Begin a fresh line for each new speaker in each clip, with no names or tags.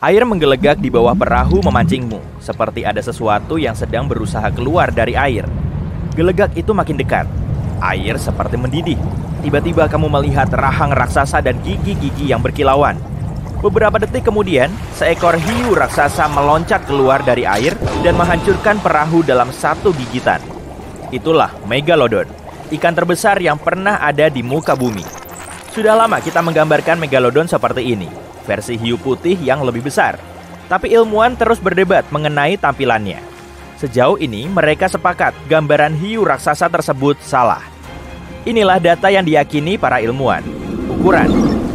Air menggelegak di bawah perahu memancingmu, seperti ada sesuatu yang sedang berusaha keluar dari air. Gelegak itu makin dekat. Air seperti mendidih. Tiba-tiba kamu melihat rahang raksasa dan gigi-gigi yang berkilauan. Beberapa detik kemudian, seekor hiu raksasa meloncat keluar dari air dan menghancurkan perahu dalam satu gigitan. Itulah Megalodon, ikan terbesar yang pernah ada di muka bumi. Sudah lama kita menggambarkan Megalodon seperti ini, versi hiu putih yang lebih besar. Tapi ilmuwan terus berdebat mengenai tampilannya. Sejauh ini mereka sepakat gambaran hiu raksasa tersebut salah. Inilah data yang diyakini para ilmuwan. Ukuran,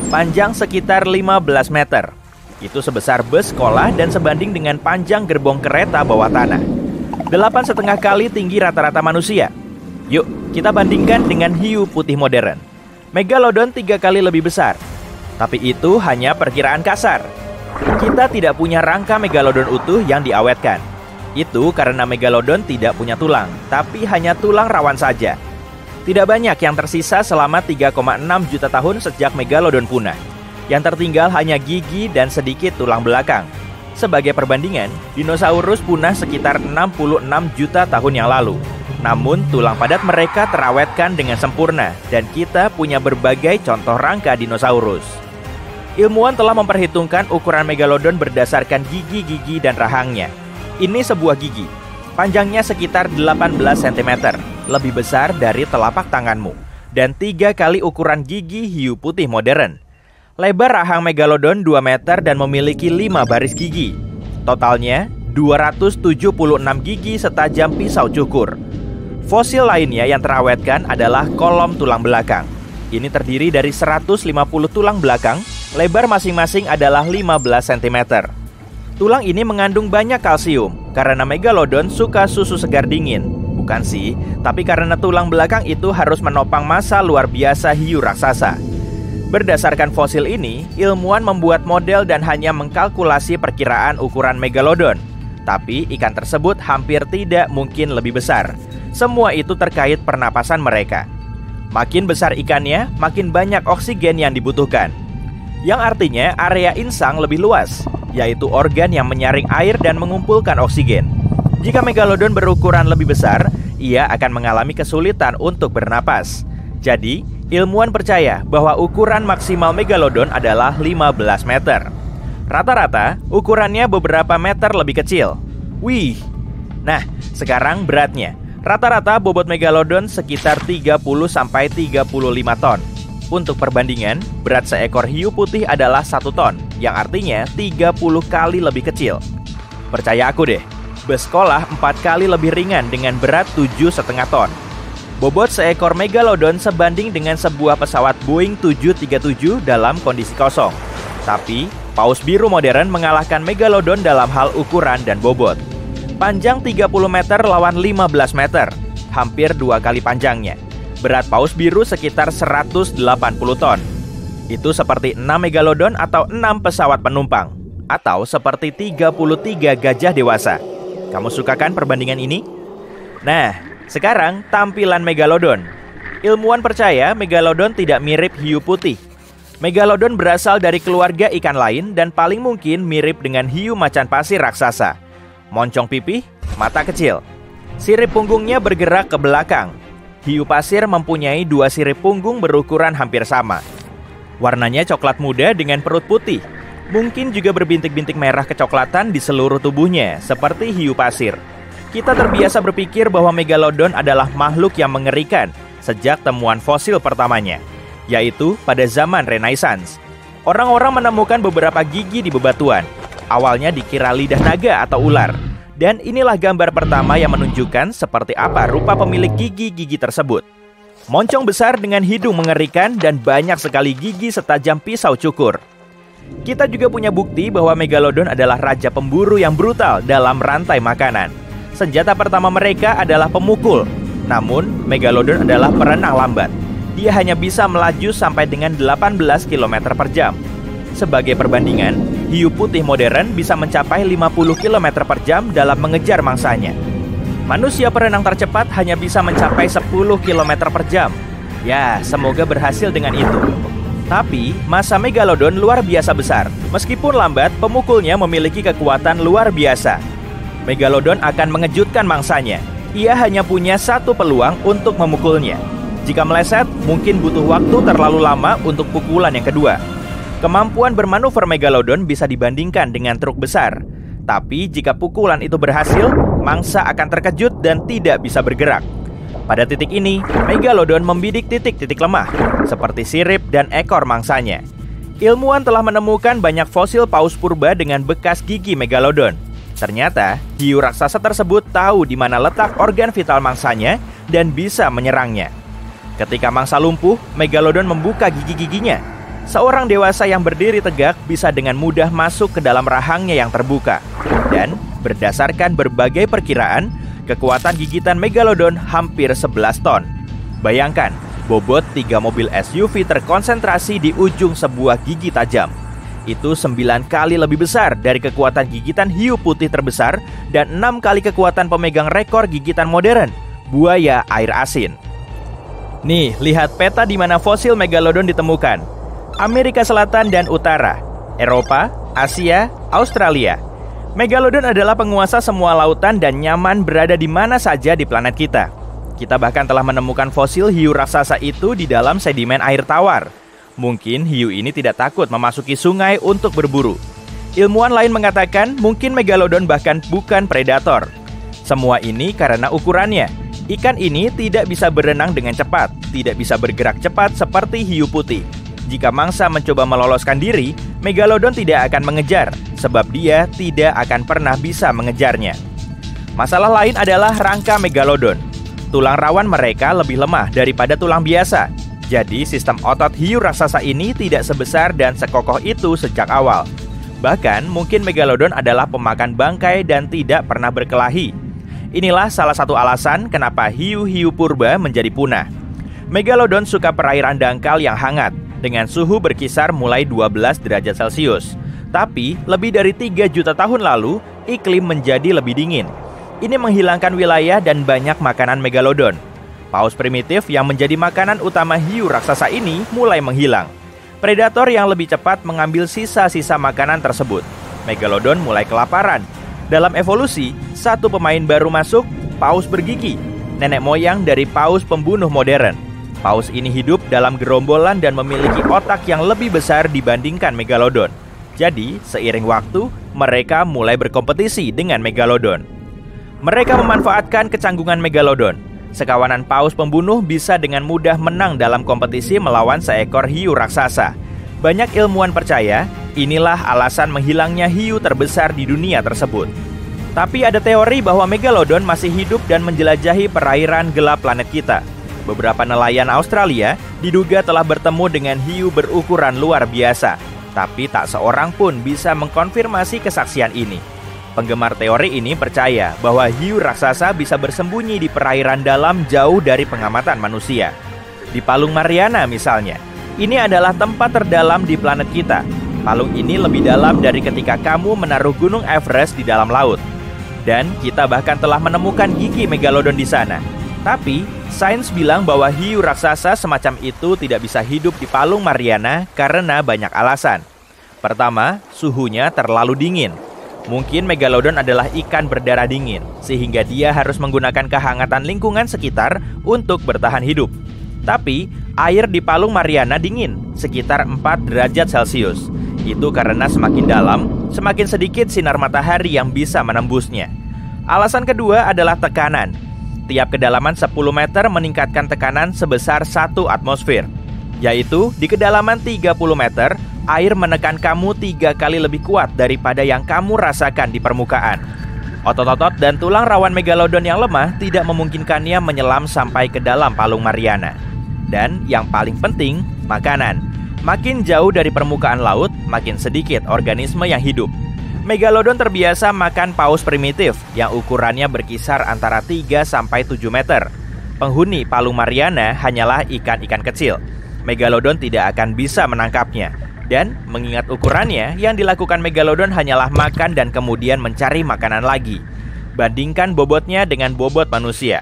panjang sekitar 15 meter. Itu sebesar bus sekolah dan sebanding dengan panjang gerbong kereta bawah tanah. 8,5 kali tinggi rata-rata manusia. Yuk, kita bandingkan dengan hiu putih modern. Megalodon 3 kali lebih besar. Tapi itu hanya perkiraan kasar. Kita tidak punya rangka Megalodon utuh yang diawetkan. Itu karena Megalodon tidak punya tulang, tapi hanya tulang rawan saja. Tidak banyak yang tersisa selama 3,6 juta tahun sejak Megalodon punah. Yang tertinggal hanya gigi dan sedikit tulang belakang. Sebagai perbandingan, dinosaurus punah sekitar 66 juta tahun yang lalu. Namun tulang padat mereka terawetkan dengan sempurna dan kita punya berbagai contoh rangka dinosaurus. Ilmuwan telah memperhitungkan ukuran Megalodon berdasarkan gigi-gigi dan rahangnya. Ini sebuah gigi. Panjangnya sekitar 18 cm, lebih besar dari telapak tanganmu, dan 3 kali ukuran gigi hiu putih modern. Lebar rahang Megalodon 2 meter dan memiliki 5 baris gigi. Totalnya 276 gigi setajam pisau cukur. Fosil lainnya yang terawetkan adalah kolom tulang belakang. Ini terdiri dari 150 tulang belakang, lebar masing-masing adalah 15 cm. Tulang ini mengandung banyak kalsium karena Megalodon suka susu segar dingin. Bukan sih, tapi karena tulang belakang itu harus menopang massa luar biasa hiu raksasa. Berdasarkan fosil ini, ilmuwan membuat model dan hanya mengkalkulasi perkiraan ukuran Megalodon. Tapi ikan tersebut hampir tidak mungkin lebih besar. Semua itu terkait pernapasan mereka. Makin besar ikannya, makin banyak oksigen yang dibutuhkan. Yang artinya area insang lebih luas, yaitu organ yang menyaring air dan mengumpulkan oksigen. Jika Megalodon berukuran lebih besar, ia akan mengalami kesulitan untuk bernapas. Jadi, ilmuwan percaya bahwa ukuran maksimal Megalodon adalah 15 meter. Rata-rata, ukurannya beberapa meter lebih kecil. Wih! Nah, sekarang beratnya. Rata-rata bobot Megalodon sekitar 30-35 ton. Untuk perbandingan, berat seekor hiu putih adalah 1 ton, yang artinya 30 kali lebih kecil. Percaya aku deh, bus sekolah 4 kali lebih ringan dengan berat 7,5 ton. Bobot seekor Megalodon sebanding dengan sebuah pesawat Boeing 737 dalam kondisi kosong. Tapi, paus biru modern mengalahkan Megalodon dalam hal ukuran dan bobot. Panjang 30 meter lawan 15 meter, hampir 2 kali panjangnya. Berat paus biru sekitar 180 ton. Itu seperti 6 Megalodon atau 6 pesawat penumpang. Atau seperti 33 gajah dewasa. Kamu suka kan perbandingan ini? Nah, sekarang tampilan Megalodon. Ilmuwan percaya Megalodon tidak mirip hiu putih. Megalodon berasal dari keluarga ikan lain dan paling mungkin mirip dengan hiu macan pasir raksasa. Moncong pipih, mata kecil. Sirip punggungnya bergerak ke belakang. Hiu pasir mempunyai 2 sirip punggung berukuran hampir sama. Warnanya coklat muda dengan perut putih. Mungkin juga berbintik-bintik merah kecoklatan di seluruh tubuhnya, seperti hiu pasir. Kita terbiasa berpikir bahwa Megalodon adalah makhluk yang mengerikan sejak temuan fosil pertamanya, yaitu pada zaman Renaissance. Orang-orang menemukan beberapa gigi di bebatuan. Awalnya dikira lidah naga atau ular. Dan inilah gambar pertama yang menunjukkan seperti apa rupa pemilik gigi-gigi tersebut. Moncong besar dengan hidung mengerikan dan banyak sekali gigi setajam pisau cukur. Kita juga punya bukti bahwa Megalodon adalah raja pemburu yang brutal dalam rantai makanan. Senjata pertama mereka adalah pemukul. Namun, Megalodon adalah perenang lambat. Dia hanya bisa melaju sampai dengan 18 km per jam. Sebagai perbandingan, hiu putih modern bisa mencapai 50 km per jam dalam mengejar mangsanya. Manusia perenang tercepat hanya bisa mencapai 10 km per jam. Ya, semoga berhasil dengan itu. Tapi, massa Megalodon luar biasa besar. Meskipun lambat, pemukulnya memiliki kekuatan luar biasa. Megalodon akan mengejutkan mangsanya. Ia hanya punya satu peluang untuk memukulnya. Jika meleset, mungkin butuh waktu terlalu lama untuk pukulan yang kedua. Kemampuan bermanuver Megalodon bisa dibandingkan dengan truk besar. Tapi jika pukulan itu berhasil, mangsa akan terkejut dan tidak bisa bergerak. Pada titik ini, Megalodon membidik titik-titik lemah, seperti sirip dan ekor mangsanya. Ilmuwan telah menemukan banyak fosil paus purba dengan bekas gigi Megalodon. Ternyata, hiu raksasa tersebut tahu di mana letak organ vital mangsanya dan bisa menyerangnya. Ketika mangsa lumpuh, Megalodon membuka gigi-giginya. Seorang dewasa yang berdiri tegak bisa dengan mudah masuk ke dalam rahangnya yang terbuka. Dan, berdasarkan berbagai perkiraan, kekuatan gigitan Megalodon hampir 11 ton. Bayangkan, bobot 3 mobil SUV terkonsentrasi di ujung sebuah gigi tajam. Itu 9 kali lebih besar dari kekuatan gigitan hiu putih terbesar dan 6 kali kekuatan pemegang rekor gigitan modern, buaya air asin. Nih, lihat peta di mana fosil Megalodon ditemukan. Amerika Selatan dan Utara, Eropa, Asia, Australia. Megalodon adalah penguasa semua lautan dan nyaman berada di mana saja di planet kita. Kita bahkan telah menemukan fosil hiu raksasa itu di dalam sedimen air tawar. Mungkin hiu ini tidak takut memasuki sungai untuk berburu. Ilmuwan lain mengatakan mungkin Megalodon bahkan bukan predator. Semua ini karena ukurannya. Ikan ini tidak bisa berenang dengan cepat, tidak bisa bergerak cepat seperti hiu putih. Jika mangsa mencoba meloloskan diri, Megalodon tidak akan mengejar, sebab dia tidak akan pernah bisa mengejarnya. Masalah lain adalah rangka Megalodon. Tulang rawan mereka lebih lemah daripada tulang biasa. Jadi sistem otot hiu raksasa ini tidak sebesar dan sekokoh itu sejak awal. Bahkan mungkin Megalodon adalah pemakan bangkai dan tidak pernah berkelahi. Inilah salah satu alasan kenapa hiu-hiu purba menjadi punah. Megalodon suka perairan dangkal yang hangat, dengan suhu berkisar mulai 12 derajat Celcius. Tapi, lebih dari 3 juta tahun lalu, iklim menjadi lebih dingin. Ini menghilangkan wilayah dan banyak makanan Megalodon. Paus primitif yang menjadi makanan utama hiu raksasa ini mulai menghilang. Predator yang lebih cepat mengambil sisa-sisa makanan tersebut. Megalodon mulai kelaparan. Dalam evolusi, satu pemain baru masuk, paus bergigi, nenek moyang dari paus pembunuh modern. Paus ini hidup dalam gerombolan dan memiliki otak yang lebih besar dibandingkan Megalodon. Jadi, seiring waktu, mereka mulai berkompetisi dengan Megalodon. Mereka memanfaatkan kecanggungan Megalodon. Sekawanan paus pembunuh bisa dengan mudah menang dalam kompetisi melawan seekor hiu raksasa. Banyak ilmuwan percaya, inilah alasan menghilangnya hiu terbesar di dunia tersebut. Tapi ada teori bahwa Megalodon masih hidup dan menjelajahi perairan gelap planet kita. Beberapa nelayan Australia diduga telah bertemu dengan hiu berukuran luar biasa, tapi tak seorang pun bisa mengkonfirmasi kesaksian ini. Penggemar teori ini percaya bahwa hiu raksasa bisa bersembunyi di perairan dalam jauh dari pengamatan manusia. Di Palung Mariana misalnya, ini adalah tempat terdalam di planet kita. Palung ini lebih dalam dari ketika kamu menaruh Gunung Everest di dalam laut. Dan kita bahkan telah menemukan gigi Megalodon di sana. Tapi, sains bilang bahwa hiu raksasa semacam itu tidak bisa hidup di Palung Mariana karena banyak alasan. Pertama, suhunya terlalu dingin. Mungkin Megalodon adalah ikan berdarah dingin, sehingga dia harus menggunakan kehangatan lingkungan sekitar untuk bertahan hidup. Tapi, air di Palung Mariana dingin, sekitar 4 derajat Celcius. Itu karena semakin dalam, semakin sedikit sinar matahari yang bisa menembusnya. Alasan kedua adalah tekanan. Tiap kedalaman 10 meter meningkatkan tekanan sebesar 1 atmosfer. Yaitu, di kedalaman 30 meter, air menekan kamu 3 kali lebih kuat daripada yang kamu rasakan di permukaan. Otot-otot dan tulang rawan Megalodon yang lemah tidak memungkinkannya menyelam sampai ke dalam Palung Mariana. Dan yang paling penting, makanan. Makin jauh dari permukaan laut, makin sedikit organisme yang hidup. Megalodon terbiasa makan paus primitif yang ukurannya berkisar antara 3-7 meter. Penghuni Palung Mariana hanyalah ikan-ikan kecil. Megalodon tidak akan bisa menangkapnya. Dan mengingat ukurannya, yang dilakukan Megalodon hanyalah makan dan kemudian mencari makanan lagi. Bandingkan bobotnya dengan bobot manusia.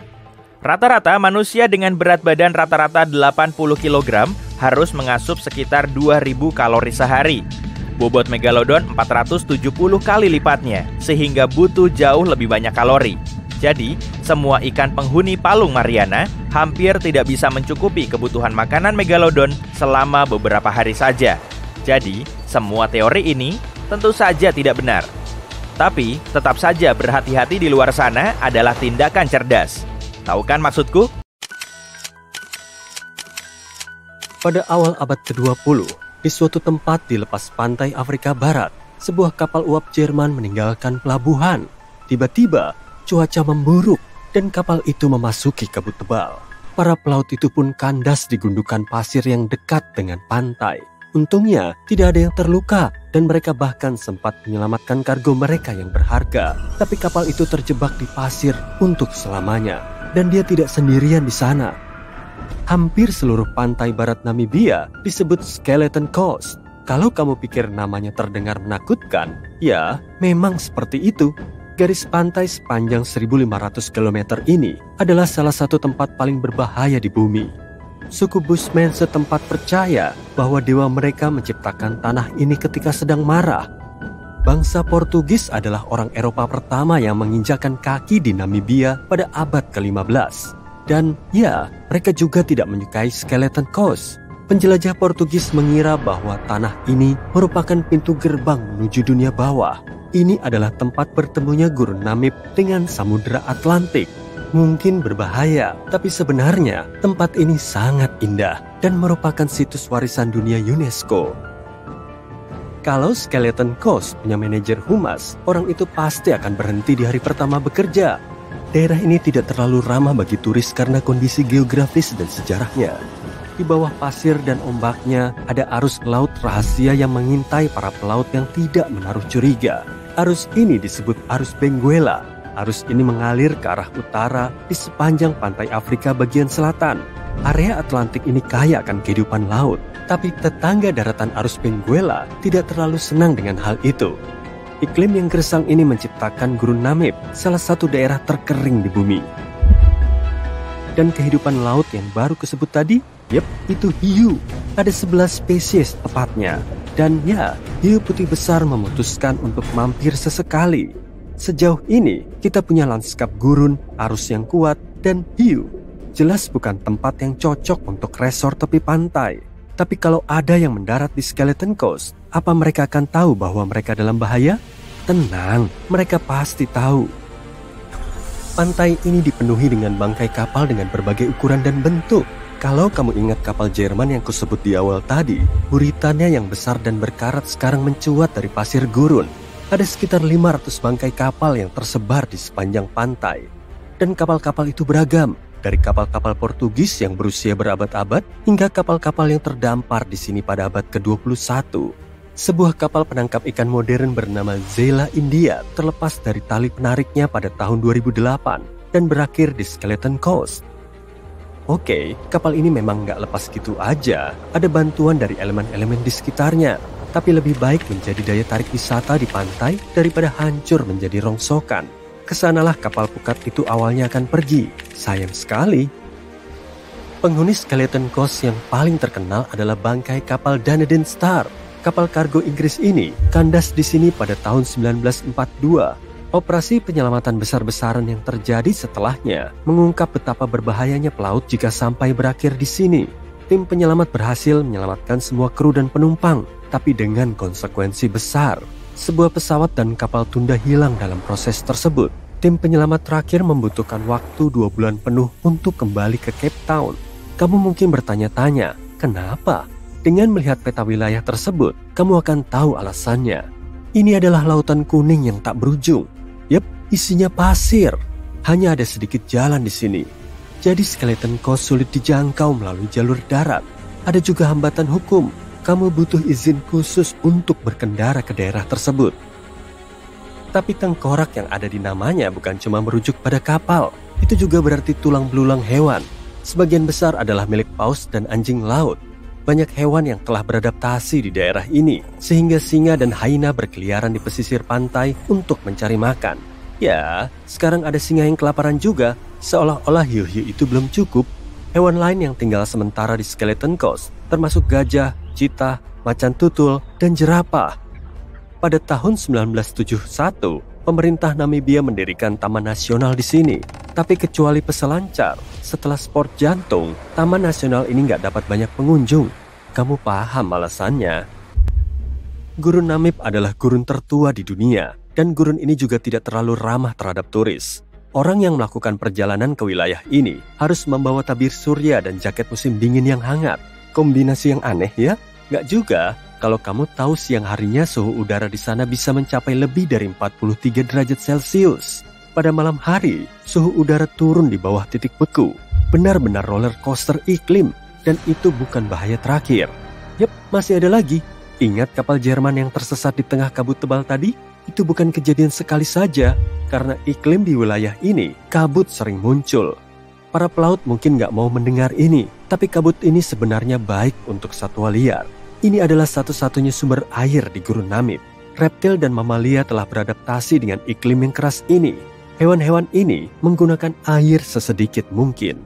Rata-rata manusia dengan berat badan rata-rata 80 kg harus mengasup sekitar 2000 kalori sehari. Bobot Megalodon 470 kali lipatnya, sehingga butuh jauh lebih banyak kalori. Jadi, semua ikan penghuni Palung Mariana hampir tidak bisa mencukupi kebutuhan makanan Megalodon selama beberapa hari saja. Jadi, semua teori ini tentu saja tidak benar. Tapi, tetap saja berhati-hati di luar sana adalah tindakan cerdas. Tahu kan maksudku?
Pada awal abad ke-20, di suatu tempat di lepas pantai Afrika Barat, sebuah kapal uap Jerman meninggalkan pelabuhan. Tiba-tiba, cuaca memburuk dan kapal itu memasuki kabut tebal. Para pelaut itu pun kandas di gundukan pasir yang dekat dengan pantai. Untungnya, tidak ada yang terluka dan mereka bahkan sempat menyelamatkan kargo mereka yang berharga. Tapi kapal itu terjebak di pasir untuk selamanya dan dia tidak sendirian di sana. Hampir seluruh pantai barat Namibia disebut Skeleton Coast. Kalau kamu pikir namanya terdengar menakutkan, ya memang seperti itu. Garis pantai sepanjang 1.500 km ini adalah salah satu tempat paling berbahaya di bumi. Suku Bushmen setempat percaya bahwa dewa mereka menciptakan tanah ini ketika sedang marah. Bangsa Portugis adalah orang Eropa pertama yang menginjakan kaki di Namibia pada abad ke-15. Dan ya, mereka juga tidak menyukai Skeleton Coast. Penjelajah Portugis mengira bahwa tanah ini merupakan pintu gerbang menuju dunia bawah. Ini adalah tempat bertemunya gurun Namib dengan Samudra Atlantik. Mungkin berbahaya, tapi sebenarnya tempat ini sangat indah dan merupakan situs warisan dunia UNESCO. Kalau Skeleton Coast punya manajer humas, orang itu pasti akan berhenti di hari pertama bekerja. Daerah ini tidak terlalu ramah bagi turis karena kondisi geografis dan sejarahnya. Di bawah pasir dan ombaknya ada arus laut rahasia yang mengintai para pelaut yang tidak menaruh curiga. Arus ini disebut arus Benguela. Arus ini mengalir ke arah utara di sepanjang pantai Afrika bagian selatan. Area Atlantik ini kaya akan kehidupan laut, tapi tetangga daratan arus Benguela tidak terlalu senang dengan hal itu. Iklim yang gersang ini menciptakan gurun Namib, salah satu daerah terkering di bumi. Dan kehidupan laut yang baru kesebut tadi, itu hiu. Ada 11 spesies tepatnya. Dan ya, hiu putih besar memutuskan untuk mampir sesekali. Sejauh ini, kita punya lanskap gurun, arus yang kuat, dan hiu. Jelas bukan tempat yang cocok untuk resort tepi pantai. Tapi kalau ada yang mendarat di Skeleton Coast, apa mereka akan tahu bahwa mereka dalam bahaya? Tenang, mereka pasti tahu. Pantai ini dipenuhi dengan bangkai kapal dengan berbagai ukuran dan bentuk. Kalau kamu ingat kapal Jerman yang kusebut di awal tadi, buritannya yang besar dan berkarat sekarang mencuat dari pasir gurun. Ada sekitar 500 bangkai kapal yang tersebar di sepanjang pantai. Dan kapal-kapal itu beragam. Dari kapal-kapal Portugis yang berusia berabad-abad hingga kapal-kapal yang terdampar di sini pada abad ke-21. Sebuah kapal penangkap ikan modern bernama Zela India terlepas dari tali penariknya pada tahun 2008 dan berakhir di Skeleton Coast. Oke, kapal ini memang nggak lepas gitu aja. Ada bantuan dari elemen-elemen di sekitarnya, tapi lebih baik menjadi daya tarik wisata di pantai daripada hancur menjadi rongsokan. Kesanalah kapal pukat itu awalnya akan pergi. Sayang sekali. Penghuni Skeleton Coast yang paling terkenal adalah bangkai kapal Dunedin Star. Kapal kargo Inggris ini kandas di sini pada tahun 1942. Operasi penyelamatan besar-besaran yang terjadi setelahnya mengungkap betapa berbahayanya pelaut jika sampai berakhir di sini. Tim penyelamat berhasil menyelamatkan semua kru dan penumpang, tapi dengan konsekuensi besar. Sebuah pesawat dan kapal tunda hilang dalam proses tersebut. Tim penyelamat terakhir membutuhkan waktu 2 bulan penuh untuk kembali ke Cape Town. Kamu mungkin bertanya-tanya, kenapa? Dengan melihat peta wilayah tersebut, kamu akan tahu alasannya. Ini adalah lautan kuning yang tak berujung. Isinya pasir. Hanya ada sedikit jalan di sini. Jadi Skeleton Coast sulit dijangkau melalui jalur darat. Ada juga hambatan hukum. Kamu butuh izin khusus untuk berkendara ke daerah tersebut. Tapi tengkorak yang ada di namanya bukan cuma merujuk pada kapal. Itu juga berarti tulang belulang hewan. Sebagian besar adalah milik paus dan anjing laut. Banyak hewan yang telah beradaptasi di daerah ini, sehingga singa dan hyena berkeliaran di pesisir pantai untuk mencari makan. Ya, sekarang ada singa yang kelaparan juga, seolah-olah hiu-hiu itu belum cukup. Hewan lain yang tinggal sementara di Skeleton Coast termasuk gajah, cheetah, macan tutul, dan jerapah. Pada tahun 1971, pemerintah Namibia mendirikan taman nasional di sini. Tapi kecuali peselancar, setelah sport jantung, taman nasional ini nggak dapat banyak pengunjung. Kamu paham alasannya? Gurun Namib adalah gurun tertua di dunia, dan gurun ini juga tidak terlalu ramah terhadap turis. Orang yang melakukan perjalanan ke wilayah ini harus membawa tabir surya dan jaket musim dingin yang hangat. Kombinasi yang aneh ya? Nggak juga, kalau kamu tahu siang harinya suhu udara di sana bisa mencapai lebih dari 43 derajat Celcius. Pada malam hari, suhu udara turun di bawah titik beku. Benar-benar roller coaster iklim, dan itu bukan bahaya terakhir. Yep, masih ada lagi. Ingat kapal Jerman yang tersesat di tengah kabut tebal tadi? Itu bukan kejadian sekali saja, karena iklim di wilayah ini, kabut sering muncul. Para pelaut mungkin nggak mau mendengar ini, tapi kabut ini sebenarnya baik untuk satwa liar. Ini adalah satu-satunya sumber air di gurun Namib. Reptil dan mamalia telah beradaptasi dengan iklim yang keras ini. Hewan-hewan ini menggunakan air sesedikit mungkin.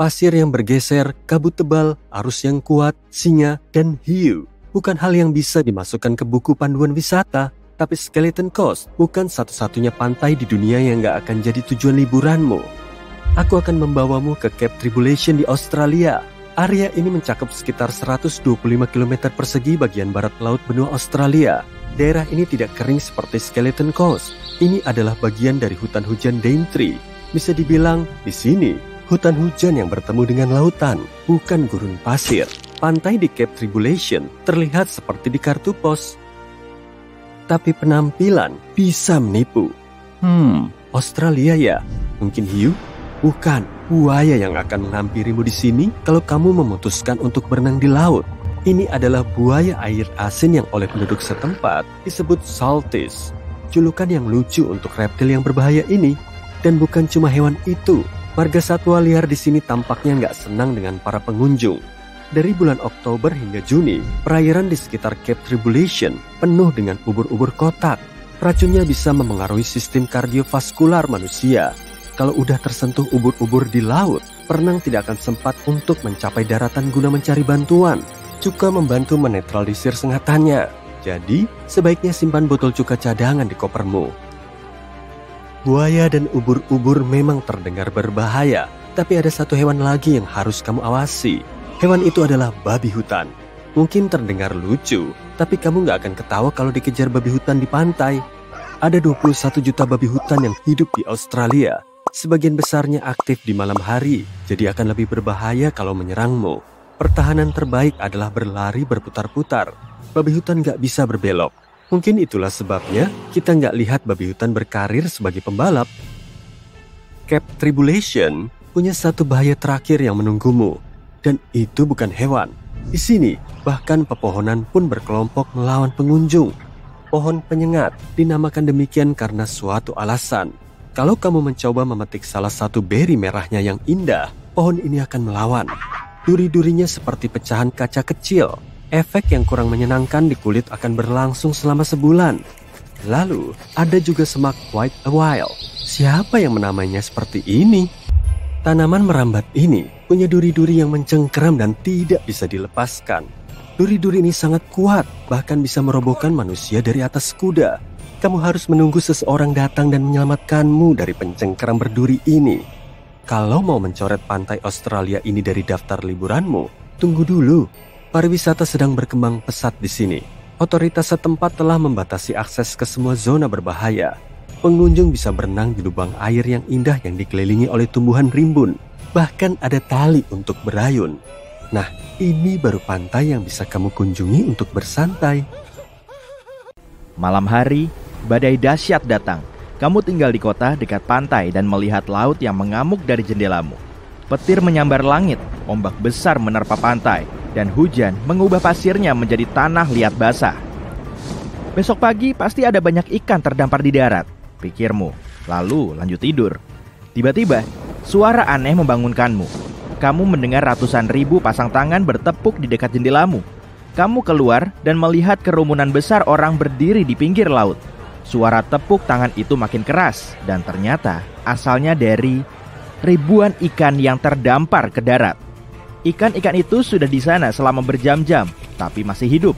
Pasir yang bergeser, kabut tebal, arus yang kuat, singa, dan hiu bukan hal yang bisa dimasukkan ke buku panduan wisata. Tapi Skeleton Coast bukan satu-satunya pantai di dunia yang gak akan jadi tujuan liburanmu. Aku akan membawamu ke Cape Tribulation di Australia. Area ini mencakup sekitar 125 km persegi bagian barat laut benua Australia. Daerah ini tidak kering seperti Skeleton Coast. Ini adalah bagian dari hutan hujan Daintree. Bisa dibilang, di sini, hutan hujan yang bertemu dengan lautan, bukan gurun pasir. Pantai di Cape Tribulation terlihat seperti di kartu pos. Tapi penampilan bisa menipu. Australia ya? Mungkin hiu? Bukan, buaya yang akan menghampirimu di sini kalau kamu memutuskan untuk berenang di laut. Ini adalah buaya air asin yang oleh penduduk setempat disebut salties. Julukan yang lucu untuk reptil yang berbahaya ini. Dan bukan cuma hewan itu, marga satwa liar di sini tampaknya nggak senang dengan para pengunjung. Dari bulan Oktober hingga Juni, perairan di sekitar Cape Tribulation penuh dengan ubur-ubur kotak. Racunnya bisa memengaruhi sistem kardiovaskular manusia. Kalau udah tersentuh ubur-ubur di laut, perenang tidak akan sempat untuk mencapai daratan guna mencari bantuan. Cuka membantu menetralisir sengatannya. Jadi, sebaiknya simpan botol cuka cadangan di kopermu. Buaya dan ubur-ubur memang terdengar berbahaya, tapi ada satu hewan lagi yang harus kamu awasi. Hewan itu adalah babi hutan. Mungkin terdengar lucu, tapi kamu gak akan ketawa kalau dikejar babi hutan di pantai. Ada 21 juta babi hutan yang hidup di Australia. Sebagian besarnya aktif di malam hari, jadi akan lebih berbahaya kalau menyerangmu. Pertahanan terbaik adalah berlari berputar-putar. Babi hutan gak bisa berbelok. Mungkin itulah sebabnya kita gak lihat babi hutan berkarir sebagai pembalap. Cape Tribulation punya satu bahaya terakhir yang menunggumu. Dan itu bukan hewan. Di sini, bahkan pepohonan pun berkelompok melawan pengunjung. Pohon penyengat dinamakan demikian karena suatu alasan. Kalau kamu mencoba memetik salah satu beri merahnya yang indah, pohon ini akan melawan. Duri-durinya seperti pecahan kaca kecil. Efek yang kurang menyenangkan di kulit akan berlangsung selama sebulan. Lalu, ada juga semak white awhile. Siapa yang menamainya seperti ini? Tanaman merambat ini punya duri-duri yang mencengkeram dan tidak bisa dilepaskan. Duri-duri ini sangat kuat, bahkan bisa merobohkan manusia dari atas kuda. Kamu harus menunggu seseorang datang dan menyelamatkanmu dari pencengkeram berduri ini. Kalau mau mencoret pantai Australia ini dari daftar liburanmu, tunggu dulu. Pariwisata sedang berkembang pesat di sini. Otoritas setempat telah membatasi akses ke semua zona berbahaya. Pengunjung bisa berenang di lubang air yang indah yang dikelilingi oleh tumbuhan rimbun. Bahkan ada tali untuk berayun. Nah, ini baru pantai yang bisa kamu kunjungi untuk bersantai.
Malam hari, badai dahsyat datang. Kamu tinggal di kota dekat pantai dan melihat laut yang mengamuk dari jendelamu. Petir menyambar langit, ombak besar menerpa pantai, dan hujan mengubah pasirnya menjadi tanah liat basah. Besok pagi pasti ada banyak ikan terdampar di darat, pikirmu, lalu lanjut tidur. Tiba-tiba, suara aneh membangunkanmu. Kamu mendengar ratusan ribu pasang tangan bertepuk di dekat jendelamu. Kamu keluar dan melihat kerumunan besar orang berdiri di pinggir laut. Suara tepuk tangan itu makin keras, dan ternyata asalnya dari ribuan ikan yang terdampar ke darat. Ikan-ikan itu sudah di sana selama berjam-jam, tapi masih hidup.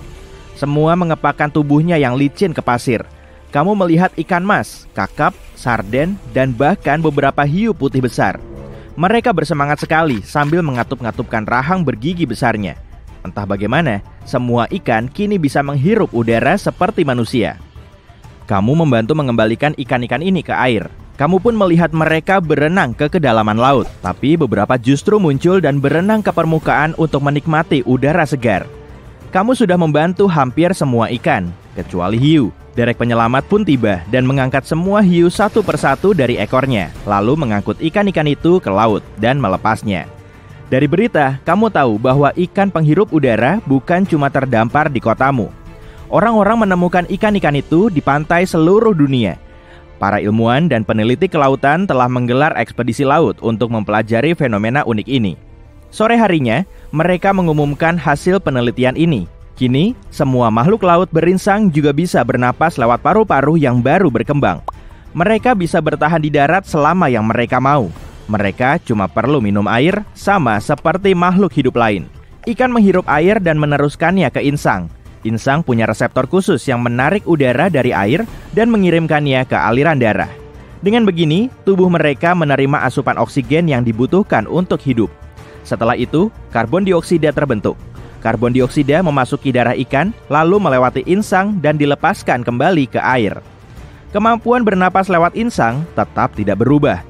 Semua mengepakkan tubuhnya yang licin ke pasir. Kamu melihat ikan mas, kakap, sarden, dan bahkan beberapa hiu putih besar. Mereka bersemangat sekali sambil mengatup-ngatupkan rahang bergigi besarnya. Entah bagaimana, semua ikan kini bisa menghirup udara seperti manusia. Kamu membantu mengembalikan ikan-ikan ini ke air. Kamu pun melihat mereka berenang ke kedalaman laut. Tapi beberapa justru muncul dan berenang ke permukaan untuk menikmati udara segar. Kamu sudah membantu hampir semua ikan, kecuali hiu. Derek penyelamat pun tiba dan mengangkat semua hiu satu persatu dari ekornya, lalu mengangkut ikan-ikan itu ke laut dan melepasnya. Dari berita, kamu tahu bahwa ikan penghirup udara bukan cuma terdampar di kotamu. Orang-orang menemukan ikan-ikan itu di pantai seluruh dunia. Para ilmuwan dan peneliti kelautan telah menggelar ekspedisi laut untuk mempelajari fenomena unik ini. Sore harinya, mereka mengumumkan hasil penelitian ini. Kini, semua makhluk laut berinsang juga bisa bernapas lewat paru-paru yang baru berkembang. Mereka bisa bertahan di darat selama yang mereka mau. Mereka cuma perlu minum air, sama seperti makhluk hidup lain. Ikan menghirup air dan meneruskannya ke insang. Insang punya reseptor khusus yang menarik udara dari air dan mengirimkannya ke aliran darah. Dengan begini, tubuh mereka menerima asupan oksigen yang dibutuhkan untuk hidup. Setelah itu, karbon dioksida terbentuk. Karbon dioksida memasuki darah ikan, lalu melewati insang dan dilepaskan kembali ke air. Kemampuan bernapas lewat insang tetap tidak berubah.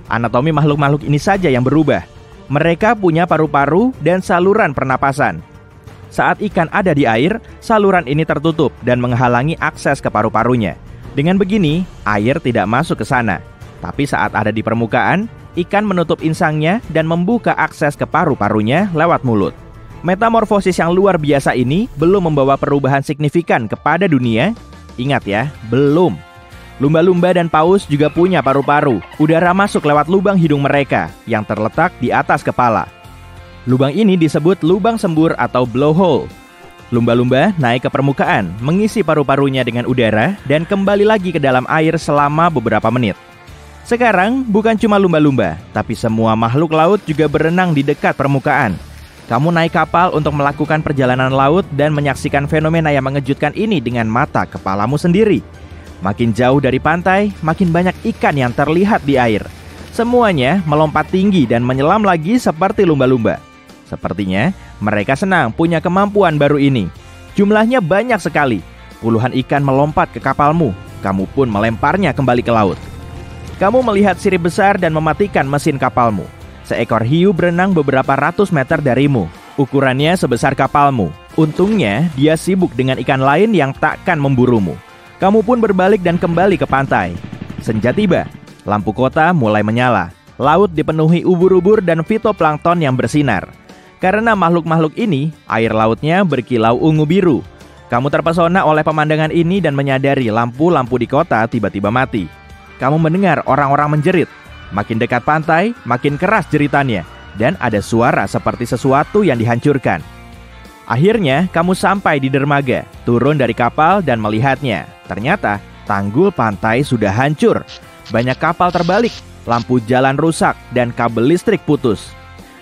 Anatomi makhluk-makhluk ini saja yang berubah. Mereka punya paru-paru dan saluran pernapasan. Saat ikan ada di air, saluran ini tertutup dan menghalangi akses ke paru-parunya. Dengan begini, air tidak masuk ke sana. Tapi saat ada di permukaan, ikan menutup insangnya dan membuka akses ke paru-parunya lewat mulut. Metamorfosis yang luar biasa ini belum membawa perubahan signifikan kepada dunia. Ingat ya, belum. Lumba-lumba dan paus juga punya paru-paru. Udara masuk lewat lubang hidung mereka yang terletak di atas kepala. Lubang ini disebut lubang sembur atau blowhole. Lumba-lumba naik ke permukaan, mengisi paru-parunya dengan udara dan kembali lagi ke dalam air selama beberapa menit. Sekarang bukan cuma lumba-lumba, tapi semua makhluk laut juga berenang di dekat permukaan. Kamu naik kapal untuk melakukan perjalanan laut dan menyaksikan fenomena yang mengejutkan ini dengan mata kepalamu sendiri. Makin jauh dari pantai, makin banyak ikan yang terlihat di air. Semuanya melompat tinggi dan menyelam lagi seperti lumba-lumba. Sepertinya mereka senang punya kemampuan baru ini. Jumlahnya banyak sekali. Puluhan ikan melompat ke kapalmu. Kamu pun melemparnya kembali ke laut. Kamu melihat sirip besar dan mematikan mesin kapalmu. Seekor hiu berenang beberapa ratus meter darimu. Ukurannya sebesar kapalmu. Untungnya dia sibuk dengan ikan lain yang takkan memburumu. Kamu pun berbalik dan kembali ke pantai. Senja tiba. Lampu kota mulai menyala. Laut dipenuhi ubur-ubur dan fitoplankton yang bersinar. Karena makhluk-makhluk ini, air lautnya berkilau ungu biru. Kamu terpesona oleh pemandangan ini dan menyadari lampu-lampu di kota tiba-tiba mati. Kamu mendengar orang-orang menjerit. Makin dekat pantai, makin keras jeritannya. Dan ada suara seperti sesuatu yang dihancurkan. Akhirnya, kamu sampai di dermaga, turun dari kapal dan melihatnya. Ternyata, tanggul pantai sudah hancur. Banyak kapal terbalik, lampu jalan rusak, dan kabel listrik putus.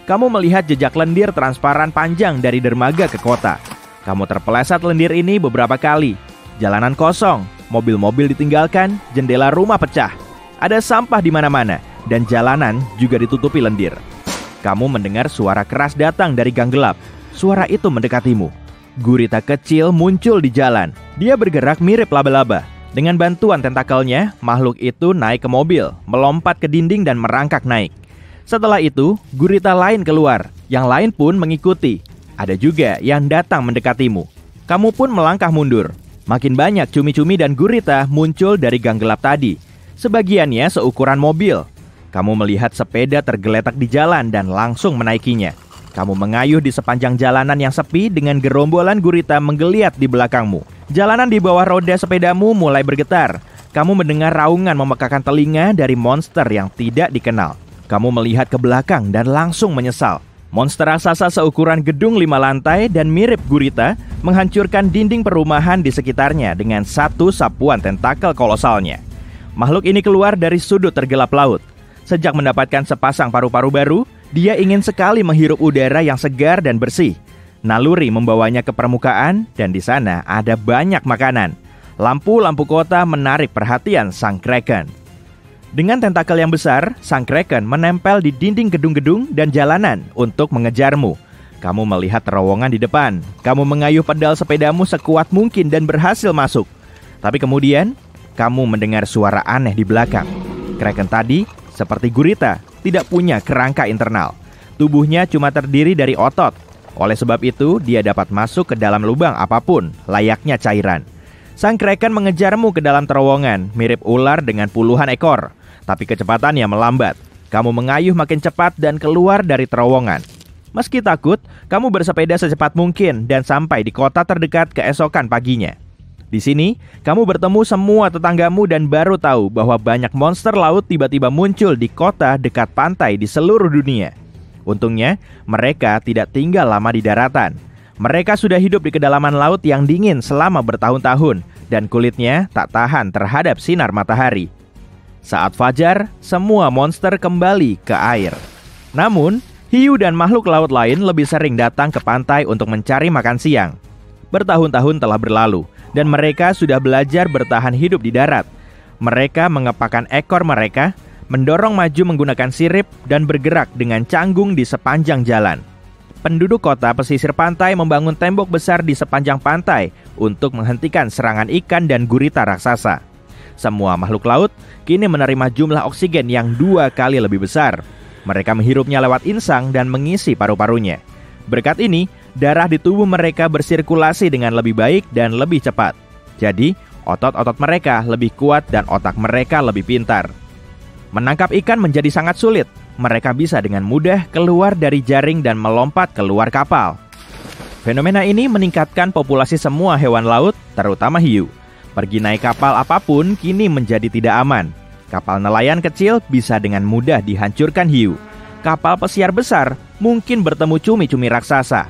Kamu melihat jejak lendir transparan panjang dari dermaga ke kota. Kamu terpeleset lendir ini beberapa kali. Jalanan kosong, mobil-mobil ditinggalkan, jendela rumah pecah. Ada sampah di mana-mana, dan jalanan juga ditutupi lendir. Kamu mendengar suara keras datang dari gang gelap. Suara itu mendekatimu. Gurita kecil muncul di jalan. Dia bergerak mirip laba-laba. Dengan bantuan tentakelnya, makhluk itu naik ke mobil, melompat ke dinding dan merangkak naik. Setelah itu, gurita lain keluar. Yang lain pun mengikuti. Ada juga yang datang mendekatimu. Kamu pun melangkah mundur. Makin banyak cumi-cumi dan gurita muncul dari gang gelap tadi. Sebagiannya seukuran mobil. Kamu melihat sepeda tergeletak di jalan dan langsung menaikinya. Kamu mengayuh di sepanjang jalanan yang sepi dengan gerombolan gurita menggeliat di belakangmu. Jalanan di bawah roda sepedamu mulai bergetar. Kamu mendengar raungan memekakan telinga dari monster yang tidak dikenal. Kamu melihat ke belakang dan langsung menyesal. Monster raksasa seukuran gedung 5 lantai dan mirip gurita menghancurkan dinding perumahan di sekitarnya dengan satu sapuan tentakel kolosalnya. Makhluk ini keluar dari sudut tergelap laut. Sejak mendapatkan sepasang paru-paru baru, Dia ingin sekali menghirup udara yang segar dan bersih. Naluri membawanya ke permukaan dan di sana ada banyak makanan. Lampu-lampu kota menarik perhatian sang kraken. Dengan tentakel yang besar, sang kraken menempel di dinding gedung-gedung dan jalanan untuk mengejarmu. Kamu melihat terowongan di depan. Kamu mengayuh pedal sepedamu sekuat mungkin dan berhasil masuk. Tapi kemudian, kamu mendengar suara aneh di belakang. Kraken tadi, seperti gurita, tidak punya kerangka internal. Tubuhnya cuma terdiri dari otot. Oleh sebab itu, dia dapat masuk ke dalam lubang apapun, layaknya cairan. Sang kraken mengejarmu ke dalam terowongan, mirip ular dengan puluhan ekor. Tapi kecepatannya melambat. Kamu mengayuh makin cepat dan keluar dari terowongan. Meski takut, kamu bersepeda secepat mungkin dan sampai di kota terdekat keesokan paginya. Di sini, kamu bertemu semua tetanggamu dan baru tahu bahwa banyak monster laut tiba-tiba muncul di kota dekat pantai di seluruh dunia. Untungnya, mereka tidak tinggal lama di daratan. Mereka sudah hidup di kedalaman laut yang dingin selama bertahun-tahun dan kulitnya tak tahan terhadap sinar matahari. Saat fajar, semua monster kembali ke air. Namun, hiu dan makhluk laut lain lebih sering datang ke pantai untuk mencari makan siang. Bertahun-tahun telah berlalu dan mereka sudah belajar bertahan hidup di darat. Mereka mengepakkan ekor mereka, mendorong maju menggunakan sirip dan bergerak dengan canggung di sepanjang jalan. Penduduk kota pesisir pantai membangun tembok besar di sepanjang pantai untuk menghentikan serangan ikan dan gurita raksasa. Semua makhluk laut kini menerima jumlah oksigen yang 2 kali lebih besar. Mereka menghirupnya lewat insang dan mengisi paru-parunya. Berkat ini, darah di tubuh mereka bersirkulasi dengan lebih baik dan lebih cepat. Jadi, otot-otot mereka lebih kuat dan otak mereka lebih pintar. Menangkap ikan menjadi sangat sulit. Mereka bisa dengan mudah keluar dari jaring dan melompat keluar kapal. Fenomena ini meningkatkan populasi semua hewan laut, terutama hiu. Pergi naik kapal apapun kini menjadi tidak aman. Kapal nelayan kecil bisa dengan mudah dihancurkan hiu. Kapal pesiar besar mungkin bertemu cumi-cumi raksasa.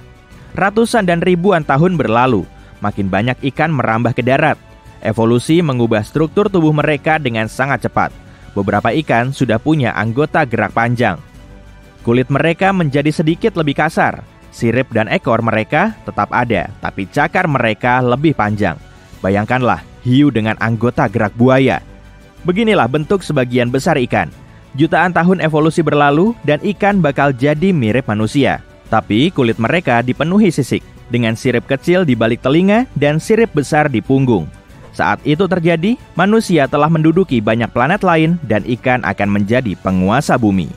Ratusan dan ribuan tahun berlalu, makin banyak ikan merambah ke darat. Evolusi mengubah struktur tubuh mereka dengan sangat cepat. Beberapa ikan sudah punya anggota gerak panjang. Kulit mereka menjadi sedikit lebih kasar. Sirip dan ekor mereka tetap ada, tapi cakar mereka lebih panjang. Bayangkanlah hiu dengan anggota gerak buaya. Beginilah bentuk sebagian besar ikan. Jutaan tahun evolusi berlalu dan ikan bakal jadi mirip manusia. Tapi kulit mereka dipenuhi sisik, dengan sirip kecil di balik telinga dan sirip besar di punggung. Saat itu terjadi, manusia telah menduduki banyak planet lain dan ikan akan menjadi penguasa bumi.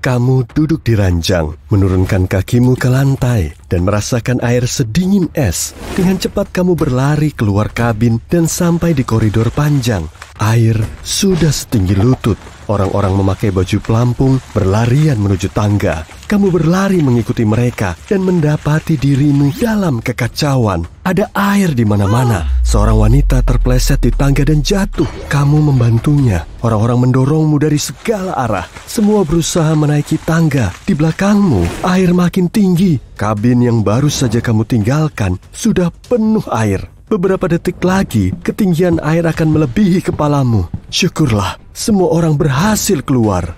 Kamu duduk di ranjang, menurunkan kakimu ke lantai, dan merasakan air sedingin es. Dengan cepat kamu berlari keluar kabin dan sampai di koridor panjang. Air sudah setinggi lutut. Orang-orang memakai baju pelampung berlarian menuju tangga. Kamu berlari mengikuti mereka dan mendapati dirimu dalam kekacauan. Ada air di mana-mana. Seorang wanita terpleset di tangga dan jatuh. Kamu membantunya. Orang-orang mendorongmu dari segala arah. Semua berusaha menaiki tangga. Di belakangmu, air makin tinggi. Kabin yang baru saja kamu tinggalkan sudah penuh air. Beberapa detik lagi, ketinggian air akan melebihi kepalamu. Syukurlah, semua orang berhasil keluar.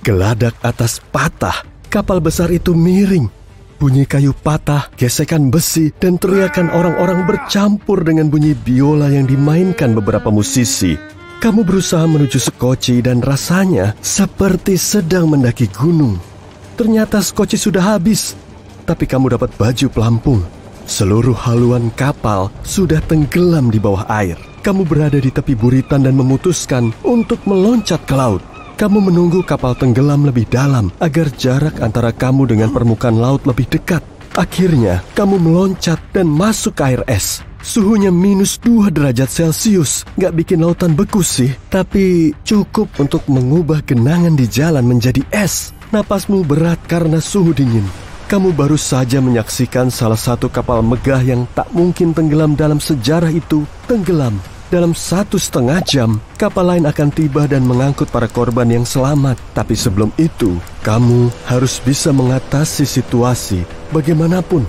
Geladak atas patah, kapal besar itu miring. Bunyi kayu patah, gesekan besi, dan teriakan orang-orang bercampur dengan bunyi biola yang dimainkan beberapa musisi. Kamu berusaha menuju skoci dan rasanya seperti sedang mendaki gunung. Ternyata skoci sudah habis, tapi kamu dapat baju pelampung. Seluruh haluan kapal sudah tenggelam di bawah air. Kamu berada di tepi buritan dan memutuskan untuk meloncat ke laut. Kamu menunggu kapal tenggelam lebih dalam agar jarak antara kamu dengan permukaan laut lebih dekat. Akhirnya, kamu meloncat dan masuk ke air es. Suhunya minus 2 derajat Celcius. Nggak bikin lautan beku sih, tapi cukup untuk mengubah genangan di jalan menjadi es. Napasmu berat karena suhu dingin. Kamu baru saja menyaksikan salah satu kapal megah yang tak mungkin tenggelam dalam sejarah itu tenggelam. Dalam 1,5 jam, kapal lain akan tiba dan mengangkut para korban yang selamat. Tapi sebelum itu, kamu harus bisa mengatasi situasi bagaimanapun.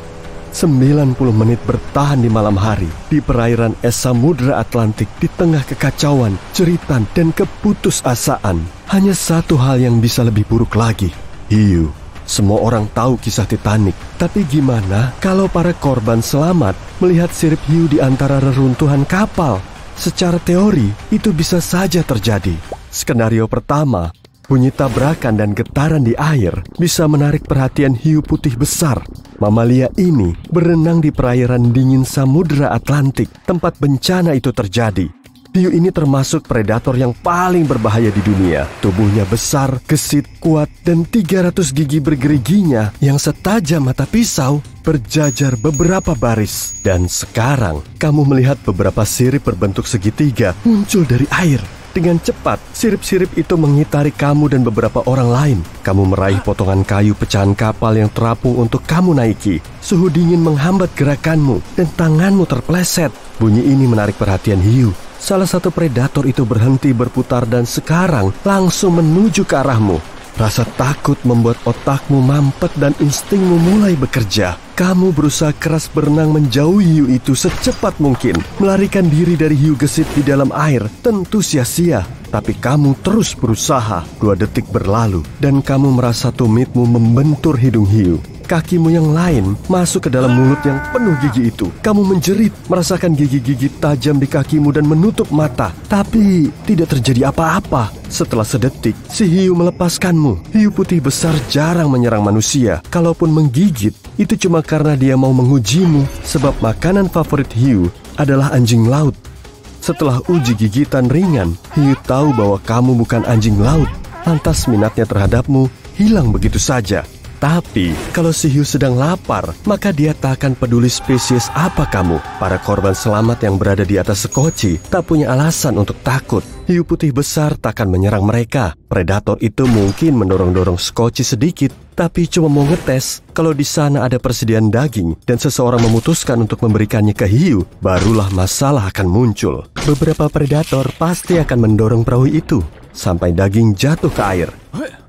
90 menit bertahan di malam hari, di perairan es Samudra Atlantik, di tengah kekacauan, jeritan, dan keputusasaan. Hanya satu hal yang bisa lebih buruk lagi, Hiu. Semua orang tahu kisah Titanic, tapi gimana kalau para korban selamat melihat sirip hiu di antara reruntuhan kapal? Secara teori, itu bisa saja terjadi. Skenario pertama, bunyi tabrakan dan getaran di air bisa menarik perhatian hiu putih besar. Mamalia ini berenang di perairan dingin Samudra Atlantik, tempat bencana itu terjadi. Hiu ini termasuk predator yang paling berbahaya di dunia. Tubuhnya besar, gesit, kuat, dan 300 gigi bergeriginya yang setajam mata pisau berjajar beberapa baris. Dan sekarang, kamu melihat beberapa sirip berbentuk segitiga muncul dari air. Dengan cepat, sirip-sirip itu mengitari kamu dan beberapa orang lain. Kamu meraih potongan kayu pecahan kapal yang terapung untuk kamu naiki. Suhu dingin menghambat gerakanmu dan tanganmu terpeleset. Bunyi ini menarik perhatian hiu. Salah satu predator itu berhenti berputar dan sekarang langsung menuju ke arahmu. Rasa takut membuat otakmu mampet dan instingmu mulai bekerja. Kamu berusaha keras berenang menjauhi hiu itu secepat mungkin. Melarikan diri dari hiu gesit di dalam air tentu sia-sia. Tapi kamu terus berusaha. 2 detik berlalu dan kamu merasa tumitmu membentur hidung hiu. Kakimu yang lain masuk ke dalam mulut yang penuh gigi itu. Kamu menjerit, merasakan gigi-gigi tajam di kakimu dan menutup mata. Tapi tidak terjadi apa-apa. Setelah sedetik, si hiu melepaskanmu. Hiu putih besar jarang menyerang manusia. Kalaupun menggigit, itu cuma karena dia mau mengujimu. Sebab makanan favorit hiu adalah anjing laut. Setelah uji gigitan ringan, hiu tahu bahwa kamu bukan anjing laut. Lantas minatnya terhadapmu hilang begitu saja. Tapi, kalau si hiu sedang lapar, maka dia tak akan peduli spesies apa kamu. Para korban selamat yang berada di atas sekoci tak punya alasan untuk takut. Hiu putih besar tak akan menyerang mereka. Predator itu mungkin mendorong-dorong sekoci sedikit, tapi cuma mau ngetes. Kalau di sana ada persediaan daging dan seseorang memutuskan untuk memberikannya ke hiu, barulah masalah akan muncul. Beberapa predator pasti akan mendorong perahu itu sampai daging jatuh ke air.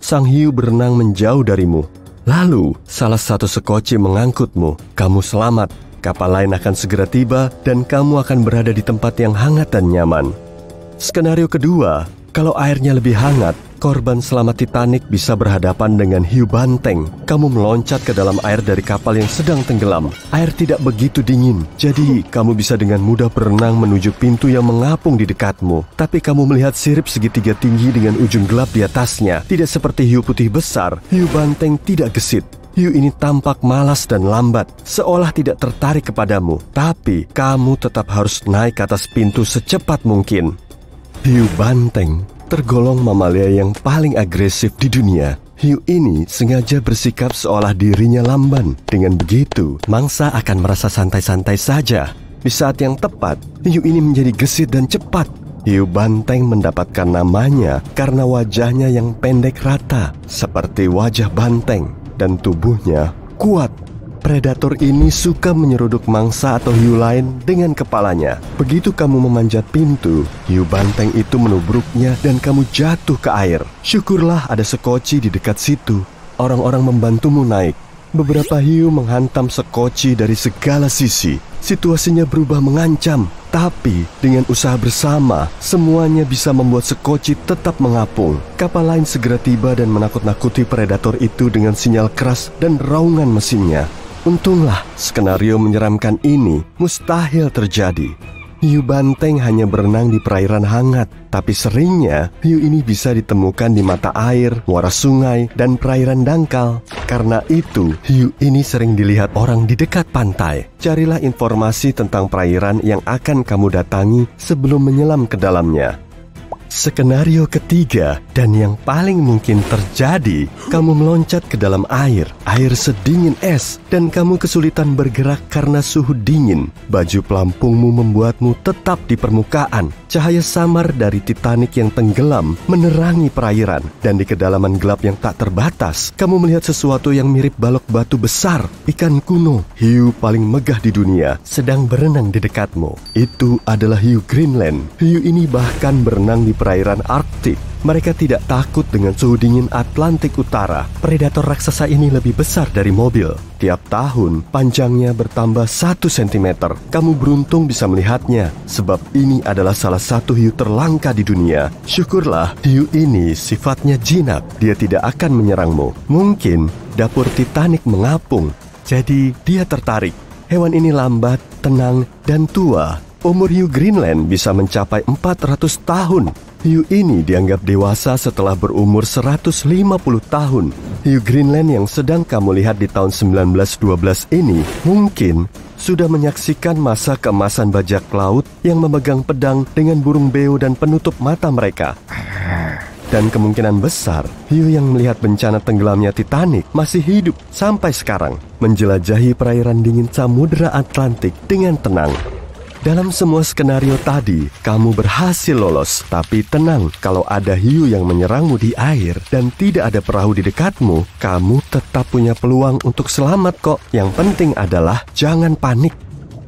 Sang hiu berenang menjauh darimu. Lalu, salah satu sekoci mengangkutmu. Kamu selamat. Kapal lain akan segera tiba dan kamu akan berada di tempat yang hangat dan nyaman. Skenario kedua, kalau airnya lebih hangat, korban selamat Titanic bisa berhadapan dengan hiu banteng. Kamu meloncat ke dalam air dari kapal yang sedang tenggelam. Air tidak begitu dingin, jadi kamu bisa dengan mudah berenang menuju pintu yang mengapung di dekatmu. Tapi kamu melihat sirip segitiga tinggi dengan ujung gelap di atasnya. Tidak seperti hiu putih besar, hiu banteng tidak gesit. Hiu ini tampak malas dan lambat, seolah tidak tertarik kepadamu. Tapi kamu tetap harus naik ke atas pintu secepat mungkin. Hiu banteng tergolong mamalia yang paling agresif di dunia. Hiu ini sengaja bersikap seolah dirinya lamban. Dengan begitu, mangsa akan merasa santai-santai saja. Di saat yang tepat, hiu ini menjadi gesit dan cepat. Hiu banteng mendapatkan namanya karena wajahnya yang pendek rata, seperti wajah banteng, dan tubuhnya kuat. Predator ini suka menyeruduk mangsa atau hiu lain dengan kepalanya. Begitu kamu memanjat pintu, hiu banteng itu menubruknya dan kamu jatuh ke air. Syukurlah ada sekoci di dekat situ. Orang-orang membantumu naik. Beberapa hiu menghantam sekoci dari segala sisi. Situasinya berubah mengancam. Tapi dengan usaha bersama, semuanya bisa membuat sekoci tetap mengapung. Kapal lain segera tiba dan menakut-nakuti predator itu dengan sinyal keras dan raungan mesinnya. Untunglah, skenario menyeramkan ini mustahil terjadi. Hiu banteng hanya berenang di perairan hangat, tapi seringnya hiu ini bisa ditemukan di mata air, muara sungai, dan perairan dangkal. Karena itu, hiu ini sering dilihat orang di dekat pantai. Carilah informasi tentang perairan yang akan kamu datangi sebelum menyelam ke dalamnya. Skenario ketiga dan yang paling mungkin terjadi, kamu meloncat ke dalam air sedingin es, dan kamu kesulitan bergerak karena suhu dingin. Baju pelampungmu membuatmu tetap di permukaan. Cahaya samar dari Titanic yang tenggelam menerangi perairan, dan di kedalaman gelap yang tak terbatas, kamu melihat sesuatu yang mirip balok batu besar, ikan kuno, hiu paling megah di dunia, sedang berenang di dekatmu. Itu adalah hiu Greenland. Hiu ini bahkan berenang di perairan Arktik. Mereka tidak takut dengan suhu dingin Atlantik Utara. Predator raksasa ini lebih besar dari mobil. Tiap tahun, panjangnya bertambah 1 cm. Kamu beruntung bisa melihatnya, sebab ini adalah salah satu hiu terlangka di dunia. Syukurlah, hiu ini sifatnya jinak. Dia tidak akan menyerangmu. Mungkin dapur Titanic mengapung, jadi dia tertarik. Hewan ini lambat, tenang, dan tua. Umur hiu Greenland bisa mencapai 400 tahun. Hiu ini dianggap dewasa setelah berumur 150 tahun. Hiu Greenland yang sedang kamu lihat di tahun 1912 ini mungkin sudah menyaksikan masa keemasan bajak laut yang memegang pedang dengan burung beo dan penutup mata mereka. Dan kemungkinan besar, hiu yang melihat bencana tenggelamnya Titanic masih hidup sampai sekarang, menjelajahi perairan dingin Samudra Atlantik dengan tenang. Dalam semua skenario tadi, kamu berhasil lolos. Tapi tenang, kalau ada hiu yang menyerangmu di air dan tidak ada perahu di dekatmu, kamu tetap punya peluang untuk selamat kok. Yang penting adalah jangan panik.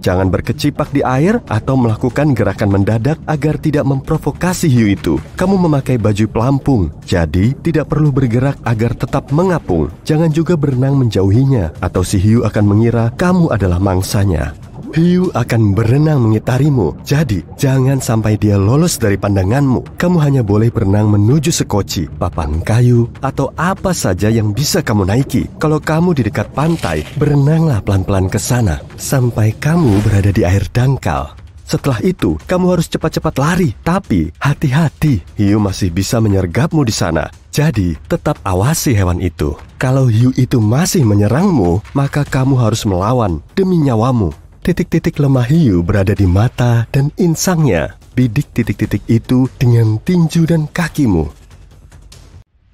Jangan berkecipak di air atau melakukan gerakan mendadak agar tidak memprovokasi hiu itu. Kamu memakai baju pelampung, jadi tidak perlu bergerak agar tetap mengapung. Jangan juga berenang menjauhinya, atau si hiu akan mengira kamu adalah mangsanya. Hiu akan berenang mengitarimu, jadi jangan sampai dia lolos dari pandanganmu. Kamu hanya boleh berenang menuju sekoci, papan kayu, atau apa saja yang bisa kamu naiki. Kalau kamu di dekat pantai, berenanglah pelan-pelan ke sana, sampai kamu berada di air dangkal. Setelah itu, kamu harus cepat-cepat lari. Tapi, hati-hati, hiu masih bisa menyergapmu di sana. Jadi, tetap awasi hewan itu. Kalau hiu itu masih menyerangmu, maka kamu harus melawan demi nyawamu. Titik-titik lemah hiu berada di mata dan insangnya. Bidik titik-titik itu dengan tinju dan kakimu.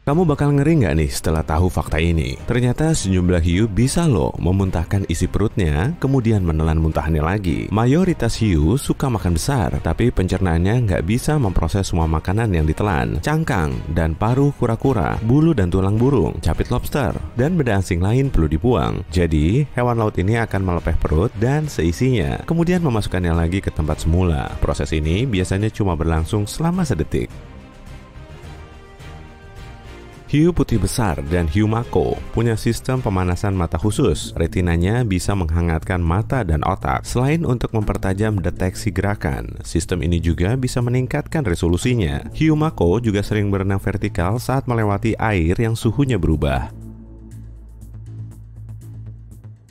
Kamu bakal ngeri nggak nih setelah tahu fakta ini? Ternyata sejumlah hiu bisa loh memuntahkan isi perutnya, kemudian menelan muntahannya lagi. Mayoritas hiu suka makan besar, tapi pencernaannya nggak bisa memproses semua makanan yang ditelan. Cangkang dan paruh kura-kura, bulu dan tulang burung, capit lobster, dan benda asing lain perlu dibuang. Jadi, hewan laut ini akan melepeh perut dan seisinya, kemudian memasukkannya lagi ke tempat semula. Proses ini biasanya cuma berlangsung selama sedetik. Hiu putih besar dan hiu mako punya sistem pemanasan mata khusus. Retinanya bisa menghangatkan mata dan otak. Selain untuk mempertajam deteksi gerakan, sistem ini juga bisa meningkatkan resolusinya. Hiu mako juga sering berenang vertikal saat melewati air yang suhunya berubah.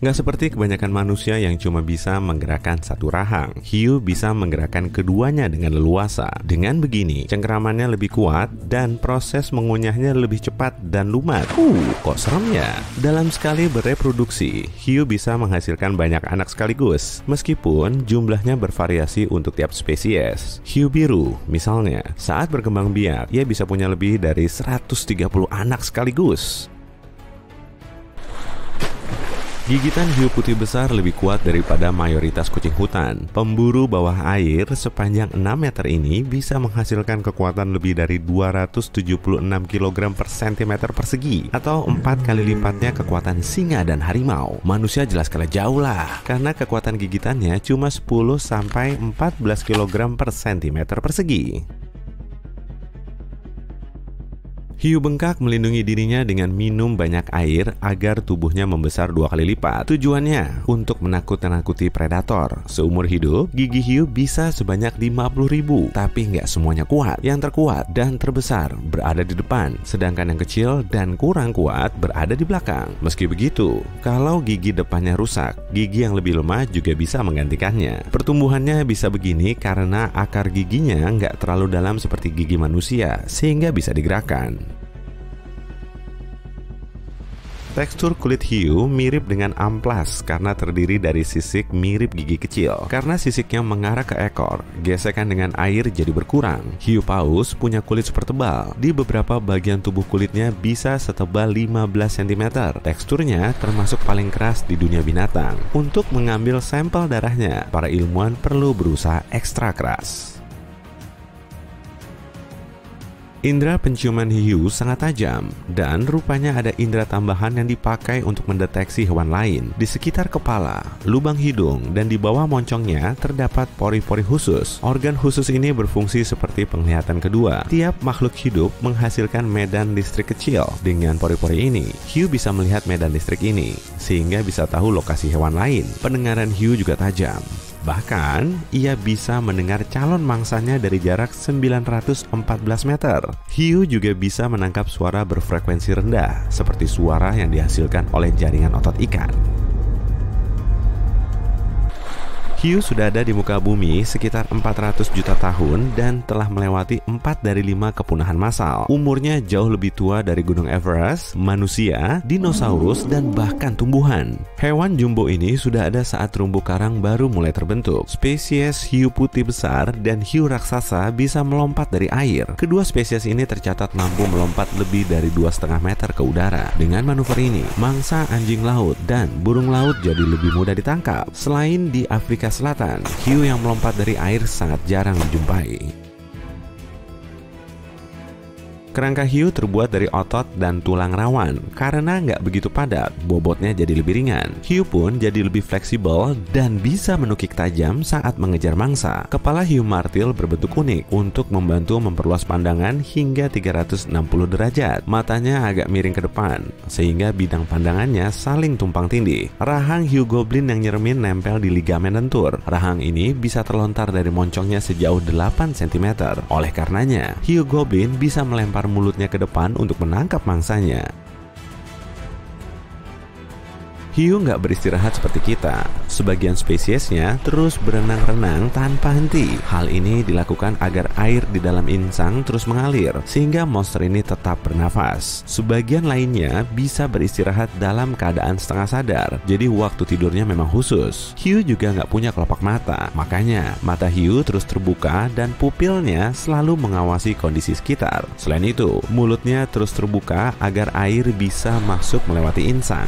Nggak seperti kebanyakan manusia yang cuma bisa menggerakkan satu rahang. Hiu bisa menggerakkan keduanya dengan leluasa. Dengan begini, cengkeramannya lebih kuat dan proses mengunyahnya lebih cepat dan lumat. Kok serem ya? Dalam sekali bereproduksi, hiu bisa menghasilkan banyak anak sekaligus. Meskipun jumlahnya bervariasi untuk tiap spesies. Hiu biru, misalnya, saat berkembang biak, ia bisa punya lebih dari 130 anak sekaligus. Gigitan hiu putih besar lebih kuat daripada mayoritas kucing hutan. Pemburu bawah air sepanjang 6 meter ini bisa menghasilkan kekuatan lebih dari 276 kg per cm persegi, atau 4 kali lipatnya kekuatan singa dan harimau. Manusia jelas kalah jauh lah, karena kekuatan gigitannya cuma 10-14 kg per cm persegi. Hiu bengkak melindungi dirinya dengan minum banyak air agar tubuhnya membesar 2 kali lipat. Tujuannya untuk menakut-nakuti predator. Seumur hidup, gigi hiu bisa sebanyak 50.000, tapi nggak semuanya kuat. Yang terkuat dan terbesar berada di depan, sedangkan yang kecil dan kurang kuat berada di belakang. Meski begitu, kalau gigi depannya rusak, gigi yang lebih lemah juga bisa menggantikannya. Pertumbuhannya bisa begini karena akar giginya nggak terlalu dalam seperti gigi manusia, sehingga bisa digerakkan. Tekstur kulit hiu mirip dengan amplas karena terdiri dari sisik mirip gigi kecil. Karena sisiknya mengarah ke ekor, gesekan dengan air jadi berkurang. Hiu paus punya kulit super tebal. Di beberapa bagian tubuh kulitnya bisa setebal 15 cm. Teksturnya termasuk paling keras di dunia binatang. Untuk mengambil sampel darahnya, para ilmuwan perlu berusaha ekstra keras. Indra penciuman hiu sangat tajam, dan rupanya ada indra tambahan yang dipakai untuk mendeteksi hewan lain. Di sekitar kepala, lubang hidung, dan di bawah moncongnya terdapat pori-pori khusus. Organ khusus ini berfungsi seperti penglihatan kedua. Tiap makhluk hidup menghasilkan medan listrik kecil. Dengan pori-pori ini, hiu bisa melihat medan listrik ini, sehingga bisa tahu lokasi hewan lain. Pendengaran hiu juga tajam. Bahkan, ia bisa mendengar calon mangsanya dari jarak 914 meter. Hiu juga bisa menangkap suara berfrekuensi rendah, seperti suara yang dihasilkan oleh jaringan otot ikan. Hiu sudah ada di muka bumi sekitar 400 juta tahun dan telah melewati 4 dari 5 kepunahan massal. Umurnya jauh lebih tua dari Gunung Everest, manusia, dinosaurus, dan bahkan tumbuhan. Hewan jumbo ini sudah ada saat terumbu karang baru mulai terbentuk. Spesies hiu putih besar dan hiu raksasa bisa melompat dari air. Kedua spesies ini tercatat mampu melompat lebih dari 2,5 meter ke udara. Dengan manuver ini, mangsa anjing laut dan burung laut jadi lebih mudah ditangkap. Selain di Afrika Selatan, hiu yang melompat dari air sangat jarang dijumpai. Kerangka hiu terbuat dari otot dan tulang rawan. Karena nggak begitu padat, bobotnya jadi lebih ringan. Hiu pun jadi lebih fleksibel dan bisa menukik tajam saat mengejar mangsa. Kepala hiu martil berbentuk unik untuk membantu memperluas pandangan hingga 360 derajat. Matanya agak miring ke depan, sehingga bidang pandangannya saling tumpang tindih. Rahang hiu goblin yang nyeremin nempel di ligamen lentur. Rahang ini bisa terlontar dari moncongnya sejauh 8 cm. Oleh karenanya, hiu goblin bisa melempar mulutnya ke depan untuk menangkap mangsanya. Hiu nggak beristirahat seperti kita. Sebagian spesiesnya terus berenang-renang tanpa henti. Hal ini dilakukan agar air di dalam insang terus mengalir, sehingga monster ini tetap bernafas. Sebagian lainnya bisa beristirahat dalam keadaan setengah sadar, jadi waktu tidurnya memang khusus. Hiu juga nggak punya kelopak mata, makanya mata hiu terus terbuka dan pupilnya selalu mengawasi kondisi sekitar. Selain itu, mulutnya terus terbuka agar air bisa masuk melewati insang.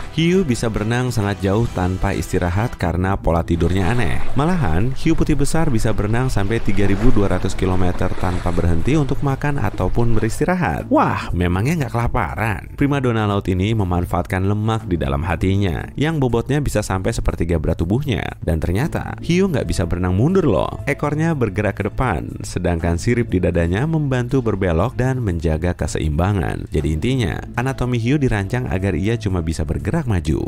Hiu bisa berenang sangat jauh tanpa istirahat karena pola tidurnya aneh. Malahan, hiu putih besar bisa berenang sampai 3.200 km tanpa berhenti untuk makan ataupun beristirahat. Wah, memangnya nggak kelaparan? Primadona laut ini memanfaatkan lemak di dalam hatinya, yang bobotnya bisa sampai sepertiga berat tubuhnya. Dan ternyata, hiu nggak bisa berenang mundur loh. Ekornya bergerak ke depan, sedangkan sirip di dadanya membantu berbelok dan menjaga keseimbangan. Jadi intinya, anatomi hiu dirancang agar ia cuma bisa bergerak maju.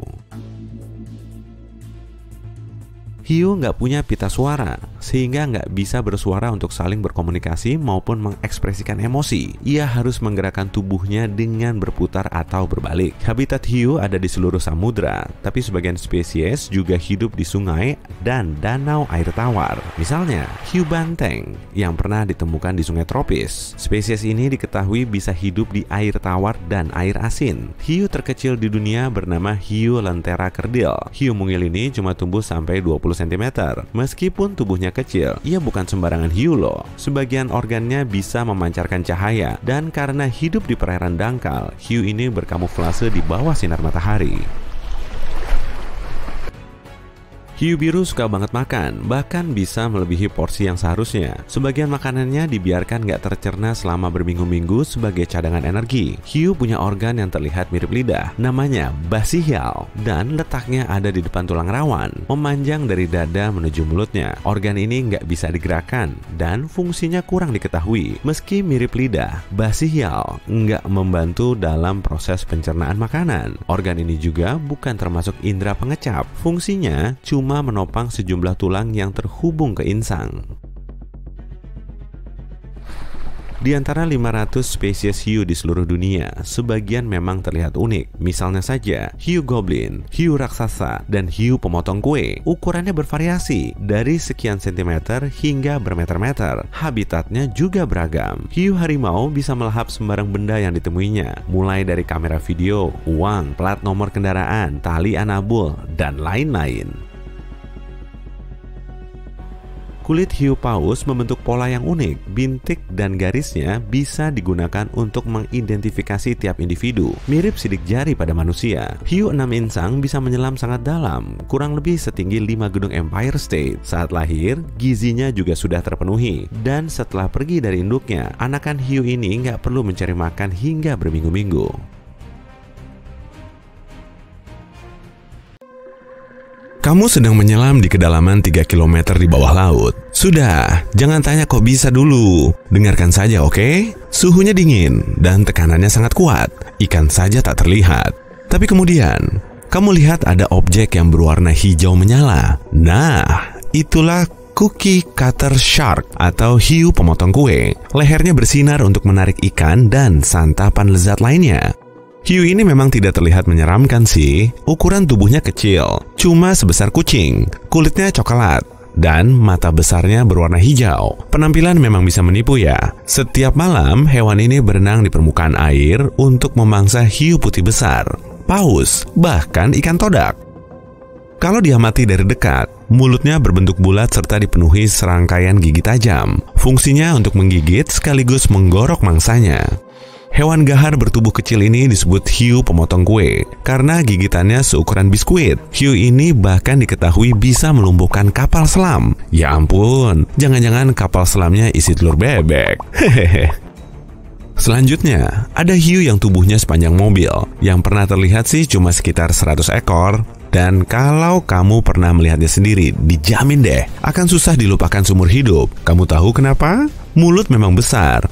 Hiu nggak punya pita suara, sehingga nggak bisa bersuara untuk saling berkomunikasi maupun mengekspresikan emosi. Ia harus menggerakkan tubuhnya dengan berputar atau berbalik. Habitat hiu ada di seluruh samudra, tapi sebagian spesies juga hidup di sungai dan danau air tawar. Misalnya, hiu banteng yang pernah ditemukan di sungai tropis. Spesies ini diketahui bisa hidup di air tawar dan air asin. Hiu terkecil di dunia bernama hiu lentera kerdil. Hiu mungil ini cuma tumbuh sampai 20 cm. Meskipun tubuhnya kecil, ia bukan sembarangan hiu loh. Sebagian organnya bisa memancarkan cahaya, dan karena hidup di perairan dangkal, hiu ini berkamuflase di bawah sinar matahari. Hiu biru suka banget makan, bahkan bisa melebihi porsi yang seharusnya. Sebagian makanannya dibiarkan nggak tercerna selama berminggu-minggu sebagai cadangan energi. Hiu punya organ yang terlihat mirip lidah, namanya basihyal, dan letaknya ada di depan tulang rawan, memanjang dari dada menuju mulutnya. Organ ini nggak bisa digerakkan, dan fungsinya kurang diketahui. Meski mirip lidah, basihyal nggak membantu dalam proses pencernaan makanan. Organ ini juga bukan termasuk indera pengecap. Fungsinya cuma menopang sejumlah tulang yang terhubung ke insang. Di antara 500 spesies hiu di seluruh dunia, sebagian memang terlihat unik. Misalnya saja, hiu goblin, hiu raksasa, dan hiu pemotong kue. Ukurannya bervariasi, dari sekian sentimeter hingga bermeter-meter. Habitatnya juga beragam. Hiu harimau bisa melahap sembarang benda yang ditemuinya, mulai dari kamera video, uang, plat nomor kendaraan, tali anabul, dan lain-lain. Kulit hiu paus membentuk pola yang unik. Bintik dan garisnya bisa digunakan untuk mengidentifikasi tiap individu, mirip sidik jari pada manusia. Hiu 6 insang bisa menyelam sangat dalam, kurang lebih setinggi 5 gedung Empire State. Saat lahir, gizinya juga sudah terpenuhi. Dan setelah pergi dari induknya, anakan hiu ini nggak perlu mencari makan hingga berminggu-minggu. Kamu sedang menyelam di kedalaman 3 km di bawah laut. Sudah, jangan tanya kok bisa dulu. Dengarkan saja, oke? Suhunya dingin dan tekanannya sangat kuat. Ikan saja tak terlihat. Tapi kemudian, kamu lihat ada objek yang berwarna hijau menyala. Nah, itulah cookie cutter shark atau hiu pemotong kue. Lehernya bersinar untuk menarik ikan dan santapan lezat lainnya. Hiu ini memang tidak terlihat menyeramkan sih. Ukuran tubuhnya kecil, cuma sebesar kucing. Kulitnya coklat dan mata besarnya berwarna hijau. Penampilan memang bisa menipu ya. Setiap malam, hewan ini berenang di permukaan air untuk memangsa hiu putih besar, paus, bahkan ikan todak. Kalau diamati dari dekat, mulutnya berbentuk bulat serta dipenuhi serangkaian gigi tajam. Fungsinya untuk menggigit sekaligus menggorok mangsanya. Hewan gahar bertubuh kecil ini disebut hiu pemotong kue karena gigitannya seukuran biskuit. Hiu ini bahkan diketahui bisa melumpuhkan kapal selam. Ya ampun, jangan-jangan kapal selamnya isi telur bebek. Hehehe. Selanjutnya, ada hiu yang tubuhnya sepanjang mobil. Yang pernah terlihat sih cuma sekitar 100 ekor. Dan kalau kamu pernah melihatnya sendiri, dijamin deh akan susah dilupakan seumur hidup. Kamu tahu kenapa? Mulut memang besar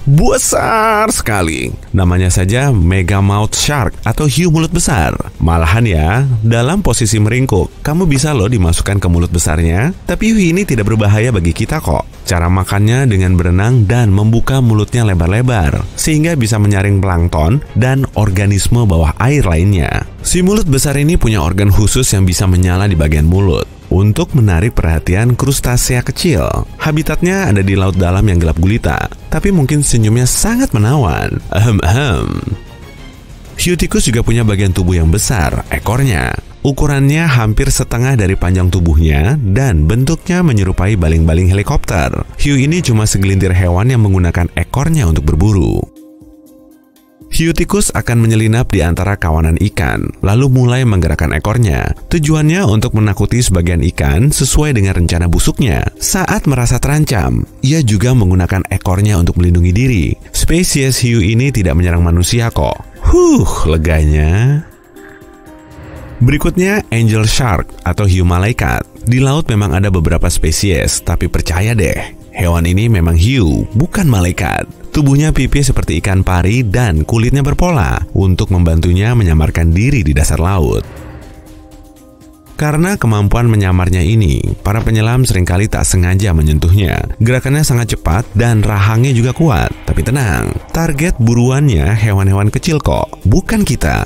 sekali. Namanya saja megamouth shark atau hiu mulut besar. Malahan ya, dalam posisi meringkuk, kamu bisa loh dimasukkan ke mulut besarnya. Tapi hiu ini tidak berbahaya bagi kita kok. Cara makannya dengan berenang dan membuka mulutnya lebar-lebar, sehingga bisa menyaring plankton dan organisme bawah air lainnya. Si mulut besar ini punya organ khusus yang bisa menyala di bagian mulut untuk menarik perhatian krustasea kecil. Habitatnya ada di laut dalam yang gelap gulita, tapi mungkin senyumnya sangat menawan. Hiu tikus juga punya bagian tubuh yang besar, ekornya. Ukurannya hampir setengah dari panjang tubuhnya dan bentuknya menyerupai baling-baling helikopter. Hiu ini cuma segelintir hewan yang menggunakan ekornya untuk berburu. Hiu tikus akan menyelinap di antara kawanan ikan, lalu mulai menggerakkan ekornya. Tujuannya untuk menakuti sebagian ikan sesuai dengan rencana busuknya. Saat merasa terancam, ia juga menggunakan ekornya untuk melindungi diri. Spesies hiu ini tidak menyerang manusia kok. Leganya. Berikutnya, angel shark atau hiu malaikat. Di laut memang ada beberapa spesies, tapi percaya deh, hewan ini memang hiu, bukan malaikat. Tubuhnya pipih seperti ikan pari dan kulitnya berpola untuk membantunya menyamarkan diri di dasar laut. Karena kemampuan menyamarnya ini, para penyelam seringkali tak sengaja menyentuhnya. Gerakannya sangat cepat dan rahangnya juga kuat. Tapi tenang, target buruannya hewan-hewan kecil kok, bukan kita.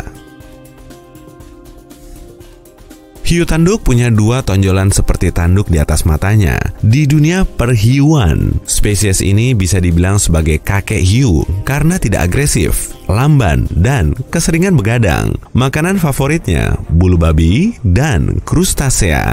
Hiu tanduk punya 2 tonjolan seperti tanduk di atas matanya. Di dunia perhiuan, spesies ini bisa dibilang sebagai kakek hiu karena tidak agresif, lamban, dan keseringan begadang. Makanan favoritnya bulu babi dan krustasea.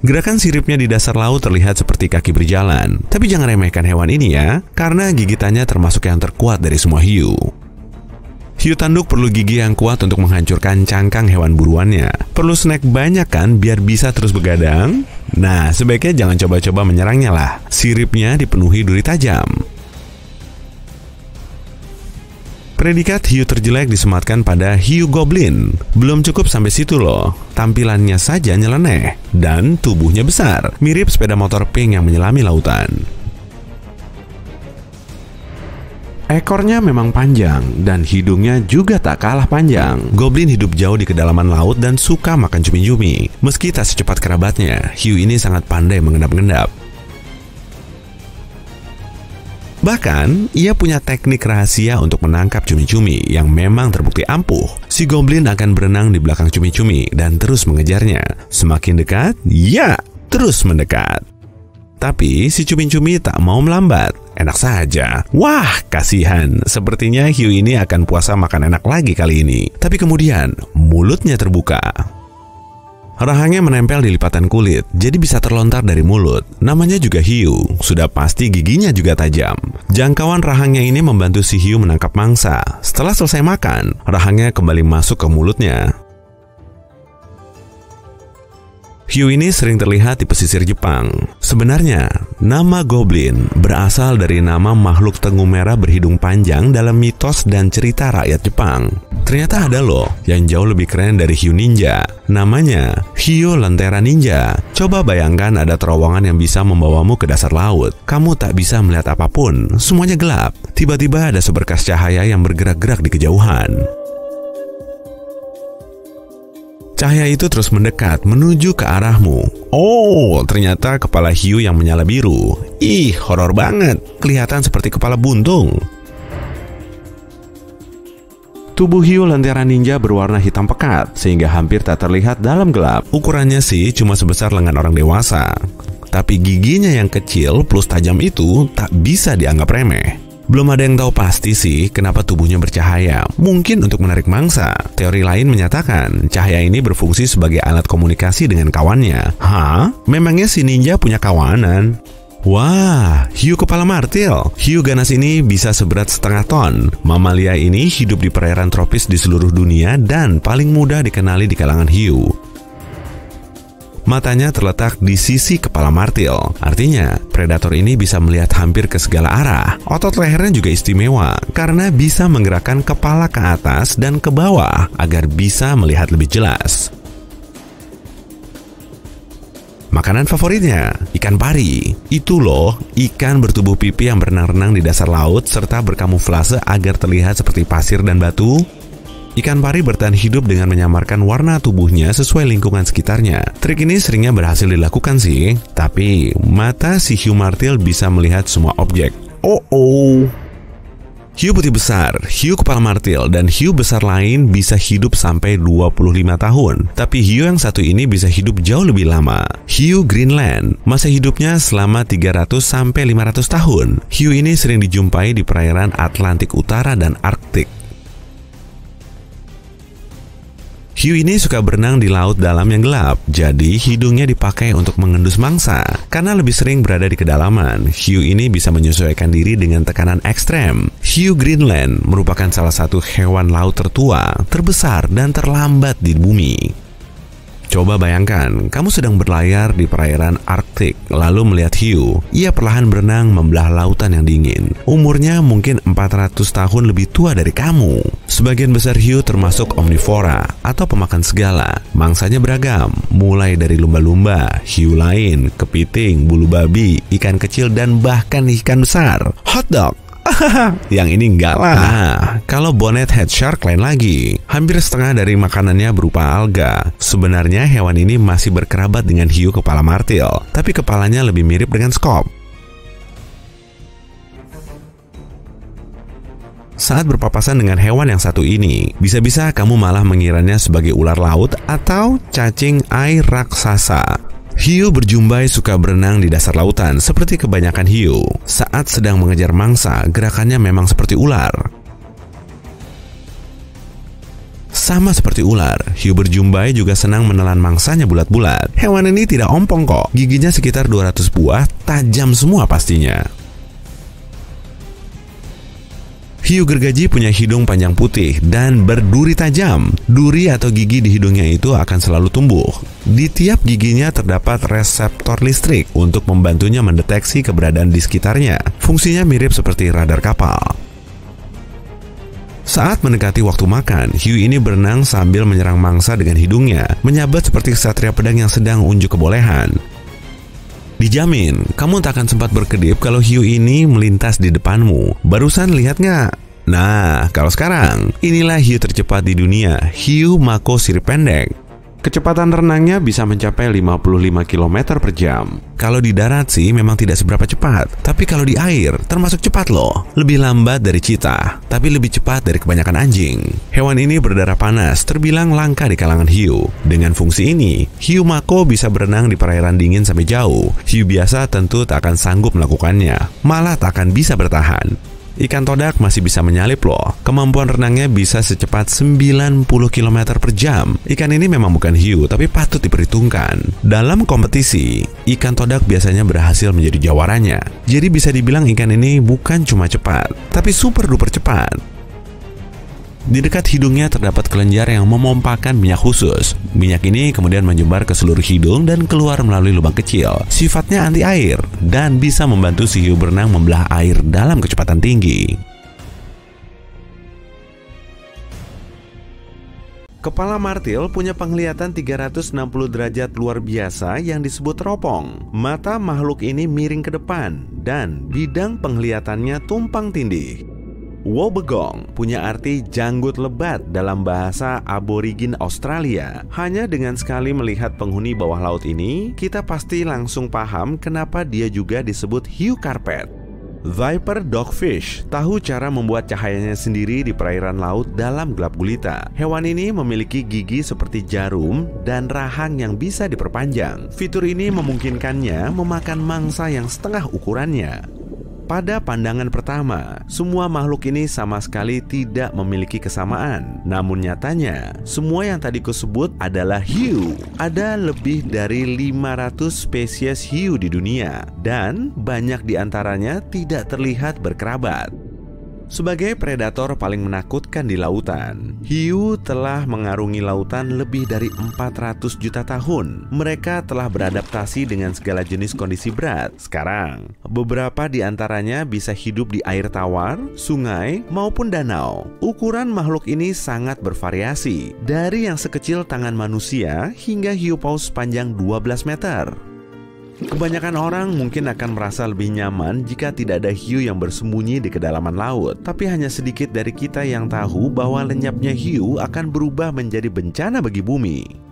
Gerakan siripnya di dasar laut terlihat seperti kaki berjalan. Tapi jangan remehkan hewan ini ya, karena gigitannya termasuk yang terkuat dari semua hiu. Hiu tanduk perlu gigi yang kuat untuk menghancurkan cangkang hewan buruannya. Perlu snack banyak kan biar bisa terus begadang? Nah, sebaiknya jangan coba-coba menyerangnya lah. Siripnya dipenuhi duri tajam. Predikat hiu terjelek disematkan pada hiu goblin. Belum cukup sampai situ loh. Tampilannya saja nyeleneh dan tubuhnya besar, mirip sepeda motor pink yang menyelami lautan. Ekornya memang panjang dan hidungnya juga tak kalah panjang. Goblin hidup jauh di kedalaman laut dan suka makan cumi-cumi. Meski tak secepat kerabatnya, hiu ini sangat pandai mengendap-endap. Bahkan, ia punya teknik rahasia untuk menangkap cumi-cumi yang memang terbukti ampuh. Si goblin akan berenang di belakang cumi-cumi dan terus mengejarnya. Semakin dekat, ya, terus mendekat. Tapi si cumi-cumi tak mau melambat. Enak saja. Wah, kasihan. Sepertinya hiu ini akan puasa makan enak lagi kali ini. Tapi kemudian mulutnya terbuka. Rahangnya menempel di lipatan kulit, jadi bisa terlontar dari mulut. Namanya juga hiu, sudah pasti giginya juga tajam. Jangkauan rahangnya ini membantu si hiu menangkap mangsa. Setelah selesai makan, rahangnya kembali masuk ke mulutnya. Hiu ini sering terlihat di pesisir Jepang. Sebenarnya, nama goblin berasal dari nama makhluk tengu merah berhidung panjang dalam mitos dan cerita rakyat Jepang. Ternyata ada loh yang jauh lebih keren dari hiu ninja. Namanya Hiu Lentera Ninja. Coba bayangkan ada terowongan yang bisa membawamu ke dasar laut. Kamu tak bisa melihat apapun, semuanya gelap. Tiba-tiba ada seberkas cahaya yang bergerak-gerak di kejauhan. Cahaya itu terus mendekat menuju ke arahmu. Oh, ternyata kepala hiu yang menyala biru. Ih, horor banget. Kelihatan seperti kepala buntung. Tubuh hiu Lentera Ninja berwarna hitam pekat, sehingga hampir tak terlihat dalam gelap. Ukurannya sih cuma sebesar lengan orang dewasa. Tapi giginya yang kecil plus tajam itu tak bisa dianggap remeh. Belum ada yang tahu pasti sih kenapa tubuhnya bercahaya. Mungkin untuk menarik mangsa. Teori lain menyatakan cahaya ini berfungsi sebagai alat komunikasi dengan kawannya. Hah? Memangnya si ninja punya kawanan? Wah, hiu kepala martil. Hiu ganas ini bisa seberat 0,5 ton. Mamalia ini hidup di perairan tropis di seluruh dunia dan paling mudah dikenali di kalangan hiu. Matanya terletak di sisi kepala martil. Artinya, predator ini bisa melihat hampir ke segala arah. Otot lehernya juga istimewa karena bisa menggerakkan kepala ke atas dan ke bawah agar bisa melihat lebih jelas. Makanan favoritnya, ikan pari. Itu loh, ikan bertubuh pipi yang berenang-renang di dasar laut serta berkamuflase agar terlihat seperti pasir dan batu. Ikan pari bertahan hidup dengan menyamarkan warna tubuhnya sesuai lingkungan sekitarnya. Trik ini seringnya berhasil dilakukan sih, tapi mata si hiu martil bisa melihat semua objek. Hiu putih besar, hiu kepala martil, dan hiu besar lain bisa hidup sampai 25 tahun. Tapi hiu yang satu ini bisa hidup jauh lebih lama. Hiu Greenland, masa hidupnya selama 300-500 tahun. Hiu ini sering dijumpai di perairan Atlantik Utara dan Arktik. Hiu ini suka berenang di laut dalam yang gelap, jadi hidungnya dipakai untuk mengendus mangsa. Karena lebih sering berada di kedalaman, hiu ini bisa menyesuaikan diri dengan tekanan ekstrem. Hiu Greenland merupakan salah satu hewan laut tertua, terbesar, dan terlambat di bumi. Coba bayangkan, kamu sedang berlayar di perairan Arktik, lalu melihat hiu. Ia perlahan berenang membelah lautan yang dingin. Umurnya mungkin 400 tahun lebih tua dari kamu. Sebagian besar hiu termasuk omnivora atau pemakan segala. Mangsanya beragam, mulai dari lumba-lumba, hiu lain, kepiting, bulu babi, ikan kecil, dan bahkan ikan besar. Hotdog! Yang ini enggak lah. Nah, kalau bonnet head shark lain lagi. Hampir setengah dari makanannya berupa alga. Sebenarnya hewan ini masih berkerabat dengan hiu kepala martil, tapi kepalanya lebih mirip dengan skop. Saat berpapasan dengan hewan yang satu ini, bisa-bisa kamu malah mengiranya sebagai ular laut atau cacing air raksasa. Hiu berjumbai suka berenang di dasar lautan seperti kebanyakan hiu. Saat sedang mengejar mangsa, gerakannya memang seperti ular. Sama seperti ular, hiu berjumbai juga senang menelan mangsanya bulat-bulat. Hewan ini tidak ompong kok, giginya sekitar 200 buah, tajam semua pastinya. Hiu gergaji punya hidung panjang putih dan berduri tajam. Duri atau gigi di hidungnya itu akan selalu tumbuh. Di tiap giginya terdapat reseptor listrik untuk membantunya mendeteksi keberadaan di sekitarnya. Fungsinya mirip seperti radar kapal. Saat mendekati waktu makan, hiu ini berenang sambil menyerang mangsa dengan hidungnya, menyabat seperti ksatria pedang yang sedang unjuk kebolehan. Dijamin, kamu tak akan sempat berkedip kalau hiu ini melintas di depanmu. Barusan lihat nggak? Nah, kalau sekarang, inilah hiu tercepat di dunia, hiu mako sirip pendek. Kecepatan renangnya bisa mencapai 55 km per jam. Kalau di darat sih memang tidak seberapa cepat, tapi kalau di air termasuk cepat loh. Lebih lambat dari cheetah, tapi lebih cepat dari kebanyakan anjing. Hewan ini berdarah panas, terbilang langka di kalangan hiu. Dengan fungsi ini, hiu mako bisa berenang di perairan dingin sampai jauh. Hiu biasa tentu tak akan sanggup melakukannya, malah tak akan bisa bertahan. ikan todak masih bisa menyalip loh. Kemampuan renangnya bisa secepat 90 km per jam. Ikan ini memang bukan hiu, tapi patut diperhitungkan. Dalam kompetisi, ikan todak biasanya berhasil menjadi jawaranya. Jadi bisa dibilang ikan ini bukan cuma cepat, tapi super duper cepat. Di dekat hidungnya terdapat kelenjar yang memompakan minyak khusus. Minyak ini kemudian menyebar ke seluruh hidung dan keluar melalui lubang kecil. Sifatnya anti air dan bisa membantu si hiu berenang membelah air dalam kecepatan tinggi. Kepala martil punya penglihatan 360 derajat luar biasa yang disebut teropong. Mata makhluk ini miring ke depan dan bidang penglihatannya tumpang tindih. Wobbegong punya arti janggut lebat dalam bahasa aborigin Australia. Hanya dengan sekali melihat penghuni bawah laut ini, kita pasti langsung paham kenapa dia juga disebut hiu karpet. Viper dogfish tahu cara membuat cahayanya sendiri di perairan laut dalam gelap gulita. Hewan ini memiliki gigi seperti jarum dan rahang yang bisa diperpanjang. Fitur ini memungkinkannya memakan mangsa yang setengah ukurannya. Pada pandangan pertama, semua makhluk ini sama sekali tidak memiliki kesamaan. Namun nyatanya, semua yang tadi kusebut adalah hiu. Ada lebih dari 500 spesies hiu di dunia, dan banyak di antaranya tidak terlihat berkerabat. Sebagai predator paling menakutkan di lautan, hiu telah mengarungi lautan lebih dari 400 juta tahun. Mereka telah beradaptasi dengan segala jenis kondisi berat. Sekarang, beberapa di antaranya bisa hidup di air tawar, sungai, maupun danau. Ukuran makhluk ini sangat bervariasi, dari yang sekecil tangan manusia hingga hiu paus sepanjang 12 meter. Kebanyakan orang mungkin akan merasa lebih nyaman jika tidak ada hiu yang bersembunyi di kedalaman laut. Tapi hanya sedikit dari kita yang tahu bahwa lenyapnya hiu akan berubah menjadi bencana bagi bumi.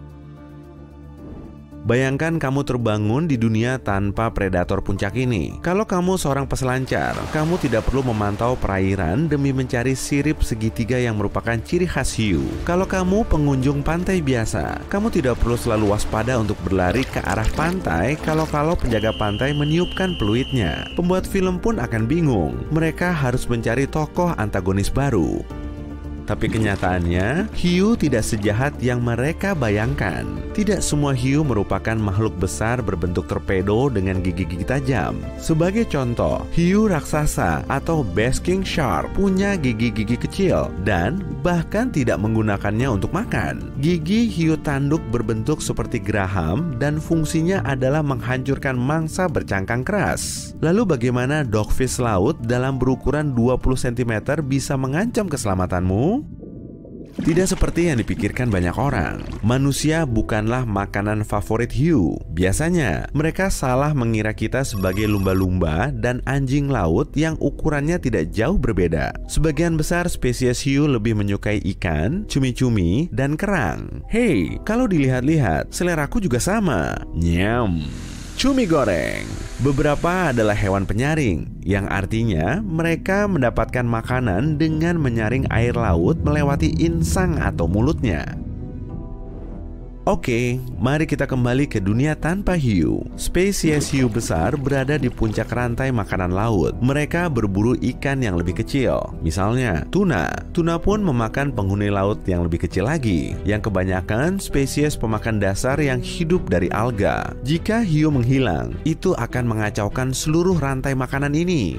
Bayangkan kamu terbangun di dunia tanpa predator puncak ini. Kalau kamu seorang peselancar, kamu tidak perlu memantau perairan demi mencari sirip segitiga yang merupakan ciri khas hiu. Kalau kamu pengunjung pantai biasa, kamu tidak perlu selalu waspada untuk berlari ke arah pantai kalau penjaga pantai meniupkan peluitnya. Pembuat film pun akan bingung. Mereka harus mencari tokoh antagonis baru. Tapi kenyataannya, hiu tidak sejahat yang mereka bayangkan. Tidak semua hiu merupakan makhluk besar berbentuk torpedo dengan gigi-gigi tajam. Sebagai contoh, hiu raksasa atau basking shark punya gigi-gigi kecil dan bahkan tidak menggunakannya untuk makan. Gigi hiu tanduk berbentuk seperti geraham dan fungsinya adalah menghancurkan mangsa bercangkang keras. Lalu bagaimana dogfish laut dalam berukuran 20 cm bisa mengancam keselamatanmu? Tidak seperti yang dipikirkan banyak orang. Manusia bukanlah makanan favorit hiu. Biasanya, mereka salah mengira kita sebagai lumba-lumba dan anjing laut yang ukurannya tidak jauh berbeda. Sebagian besar spesies hiu lebih menyukai ikan, cumi-cumi, dan kerang. Hey, kalau dilihat-lihat, seleraku juga sama. Nyam. Cumi goreng. Beberapa adalah hewan penyaring, yang artinya mereka mendapatkan makanan dengan menyaring air laut melewati insang atau mulutnya. Oke, mari kita kembali ke dunia tanpa hiu. Spesies hiu besar berada di puncak rantai makanan laut. Mereka berburu ikan yang lebih kecil. Misalnya, tuna. Tuna pun memakan penghuni laut yang lebih kecil lagi, yang kebanyakan spesies pemakan dasar yang hidup dari alga. Jika hiu menghilang, itu akan mengacaukan seluruh rantai makanan ini.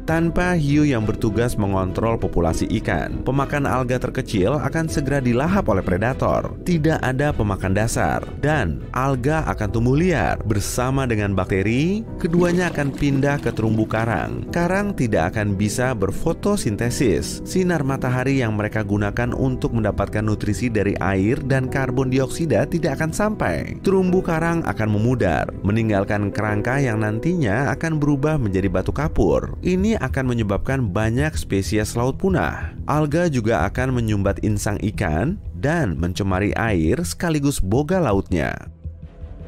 Tanpa hiu yang bertugas mengontrol populasi ikan, pemakan alga terkecil akan segera dilahap oleh predator. Tidak ada pemakan dasar, dan alga akan tumbuh liar. Bersama dengan bakteri, keduanya akan pindah ke terumbu karang. Karang tidak akan bisa berfotosintesis. Sinar matahari yang mereka gunakan untuk mendapatkan nutrisi dari air dan karbon dioksida tidak akan sampai. Terumbu karang akan memudar, meninggalkan kerangka yang nantinya akan berubah menjadi batu kapur. Ini akan menyebabkan banyak spesies laut punah. Alga juga akan menyumbat insang ikan dan mencemari air sekaligus boga lautnya.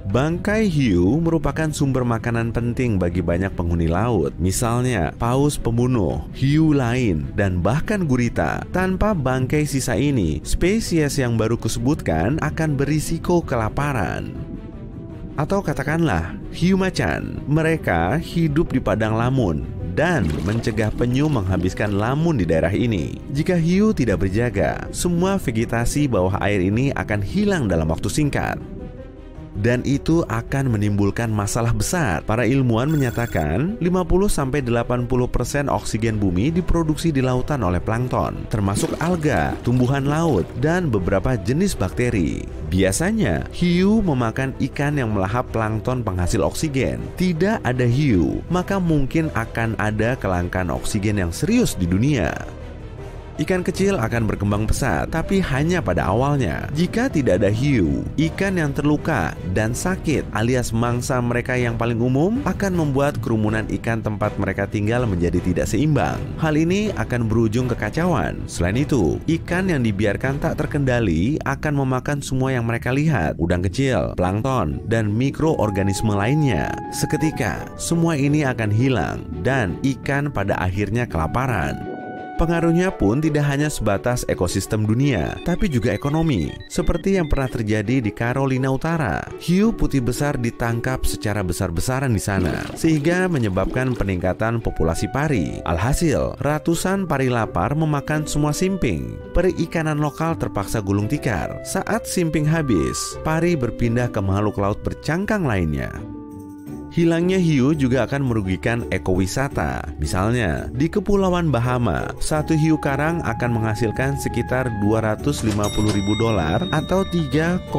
Bangkai hiu merupakan sumber makanan penting bagi banyak penghuni laut. Misalnya, paus pembunuh, hiu lain, dan bahkan gurita. Tanpa bangkai sisa ini, spesies yang baru kusebutkan akan berisiko kelaparan. Atau katakanlah, hiu macan. Mereka hidup di padang lamun dan mencegah penyu menghabiskan lamun di daerah ini. Jika hiu tidak berjaga, semua vegetasi bawah air ini akan hilang dalam waktu singkat. Dan itu akan menimbulkan masalah besar. Para ilmuwan menyatakan 50-80% oksigen bumi diproduksi di lautan oleh plankton, termasuk alga, tumbuhan laut, dan beberapa jenis bakteri. Biasanya, hiu memakan ikan yang melahap plankton penghasil oksigen. Tidak ada hiu, maka mungkin akan ada kelangkaan oksigen yang serius di dunia. Ikan kecil akan berkembang pesat, tapi hanya pada awalnya. Jika tidak ada hiu, ikan yang terluka dan sakit alias mangsa mereka yang paling umum akan membuat kerumunan ikan tempat mereka tinggal menjadi tidak seimbang. Hal ini akan berujung kekacauan. Selain itu, ikan yang dibiarkan tak terkendali akan memakan semua yang mereka lihat, udang kecil, plankton, dan mikroorganisme lainnya. Seketika, semua ini akan hilang dan ikan pada akhirnya kelaparan. Pengaruhnya pun tidak hanya sebatas ekosistem dunia, tapi juga ekonomi, seperti yang pernah terjadi di Carolina Utara. Hiu putih besar ditangkap secara besar-besaran di sana, sehingga menyebabkan peningkatan populasi pari. Alhasil, ratusan pari lapar memakan semua simping. Perikanan lokal terpaksa gulung tikar. Saat simping habis, pari berpindah ke makhluk laut bercangkang lainnya. Hilangnya hiu juga akan merugikan ekowisata. Misalnya, di Kepulauan Bahama, satu hiu karang akan menghasilkan sekitar $250.000 atau 3,6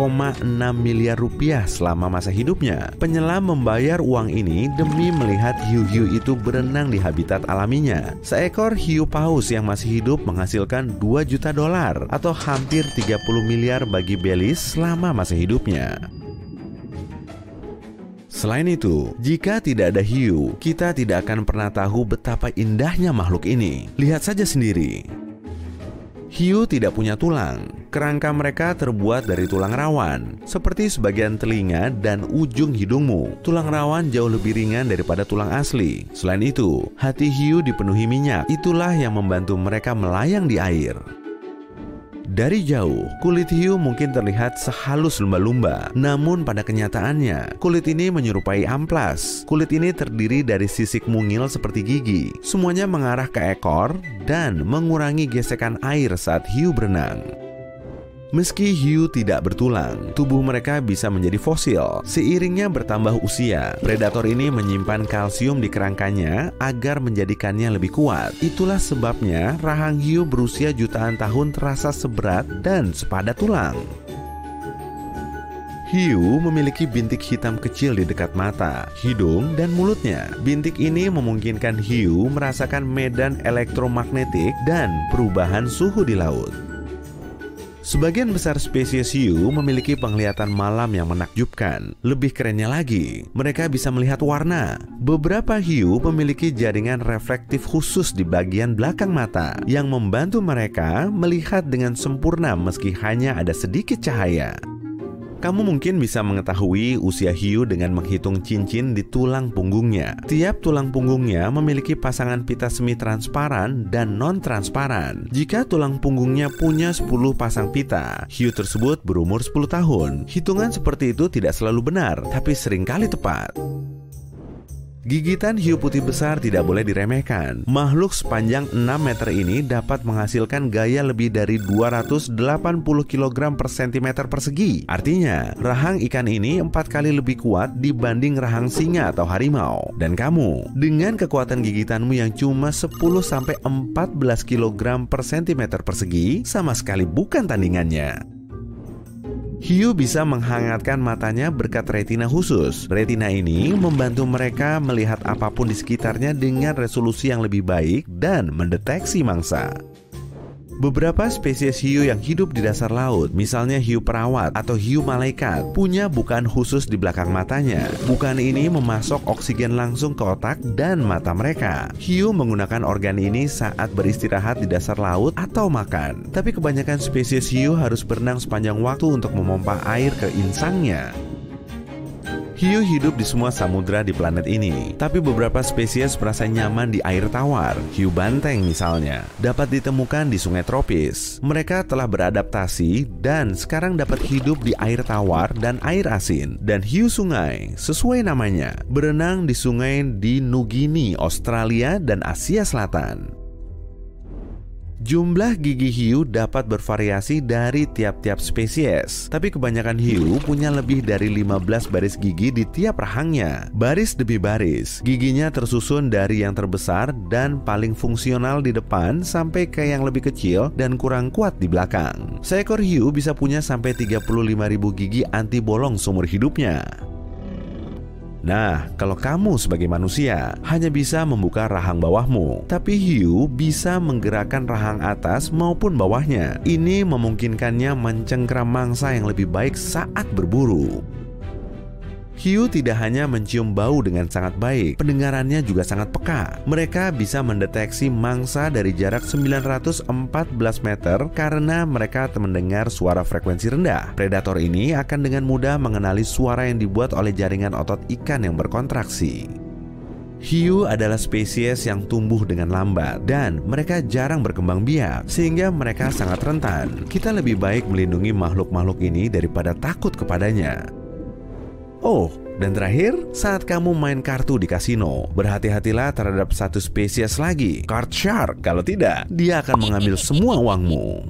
miliar rupiah selama masa hidupnya. Penyelam membayar uang ini demi melihat hiu-hiu itu berenang di habitat alaminya. Seekor hiu paus yang masih hidup menghasilkan $2 juta atau hampir 30 miliar bagi Belize selama masa hidupnya. Selain itu, jika tidak ada hiu, kita tidak akan pernah tahu betapa indahnya makhluk ini. Lihat saja sendiri. Hiu tidak punya tulang. Kerangka mereka terbuat dari tulang rawan, seperti sebagian telinga dan ujung hidungmu. Tulang rawan jauh lebih ringan daripada tulang asli. Selain itu, hati hiu dipenuhi minyak. Itulah yang membantu mereka melayang di air. Dari jauh, kulit hiu mungkin terlihat sehalus lumba-lumba. Namun pada kenyataannya, kulit ini menyerupai amplas. Kulit ini terdiri dari sisik mungil seperti gigi. Semuanya mengarah ke ekor dan mengurangi gesekan air saat hiu berenang. Meski hiu tidak bertulang, tubuh mereka bisa menjadi fosil. Seiringnya bertambah usia, predator ini menyimpan kalsium di kerangkanya agar menjadikannya lebih kuat. Itulah sebabnya rahang hiu berusia jutaan tahun terasa seberat dan sepadat tulang. Hiu memiliki bintik hitam kecil di dekat mata, hidung, dan mulutnya. Bintik ini memungkinkan hiu merasakan medan elektromagnetik dan perubahan suhu di laut. Sebagian besar spesies hiu memiliki penglihatan malam yang menakjubkan. Lebih kerennya lagi, mereka bisa melihat warna. Beberapa hiu memiliki jaringan reflektif khusus di bagian belakang mata yang membantu mereka melihat dengan sempurna meski hanya ada sedikit cahaya. Kamu mungkin bisa mengetahui usia hiu dengan menghitung cincin di tulang punggungnya. Tiap tulang punggungnya memiliki pasangan pita semi transparan dan non-transparan. Jika tulang punggungnya punya 10 pasang pita, hiu tersebut berumur 10 tahun. Hitungan seperti itu tidak selalu benar, tapi seringkali tepat. Gigitan hiu putih besar tidak boleh diremehkan. Makhluk sepanjang 6 meter ini dapat menghasilkan gaya lebih dari 280 kg per cm persegi. Artinya, rahang ikan ini 4 kali lebih kuat dibanding rahang singa atau harimau. Dan kamu, dengan kekuatan gigitanmu yang cuma 10-14 kg per cm persegi, sama sekali bukan tandingannya. Hiu bisa menghangatkan matanya berkat retina khusus. Retina ini membantu mereka melihat apapun di sekitarnya dengan resolusi yang lebih baik dan mendeteksi mangsa. Beberapa spesies hiu yang hidup di dasar laut, misalnya hiu perawat atau hiu malaikat, punya bukaan khusus di belakang matanya. Bukaan ini memasok oksigen langsung ke otak dan mata mereka. Hiu menggunakan organ ini saat beristirahat di dasar laut atau makan. Tapi kebanyakan spesies hiu harus berenang sepanjang waktu untuk memompa air ke insangnya. Hiu hidup di semua samudra di planet ini, tapi beberapa spesies merasa nyaman di air tawar. Hiu banteng misalnya, dapat ditemukan di sungai tropis. Mereka telah beradaptasi dan sekarang dapat hidup di air tawar dan air asin. Dan hiu sungai, sesuai namanya, berenang di sungai di Nugini, Australia dan Asia Selatan. Jumlah gigi hiu dapat bervariasi dari tiap-tiap spesies, tapi kebanyakan hiu punya lebih dari 15 baris gigi di tiap rahangnya. Baris demi baris, giginya tersusun dari yang terbesar dan paling fungsional di depan sampai ke yang lebih kecil dan kurang kuat di belakang. Seekor hiu bisa punya sampai 35.000 gigi anti bolong seumur hidupnya. Nah, kalau kamu sebagai manusia hanya bisa membuka rahang bawahmu, tapi hiu bisa menggerakkan rahang atas maupun bawahnya. Ini memungkinkannya mencengkram mangsa yang lebih baik saat berburu. Hiu tidak hanya mencium bau dengan sangat baik, pendengarannya juga sangat peka. Mereka bisa mendeteksi mangsa dari jarak 914 meter karena mereka mendengar suara frekuensi rendah. Predator ini akan dengan mudah mengenali suara yang dibuat oleh jaringan otot ikan yang berkontraksi. Hiu adalah spesies yang tumbuh dengan lambat dan mereka jarang berkembang biak, sehingga mereka sangat rentan. Kita lebih baik melindungi makhluk-makhluk ini daripada takut kepadanya. Oh, dan terakhir, saat kamu main kartu di kasino, berhati-hatilah terhadap satu spesies lagi, card shark. Kalau tidak, dia akan mengambil semua uangmu.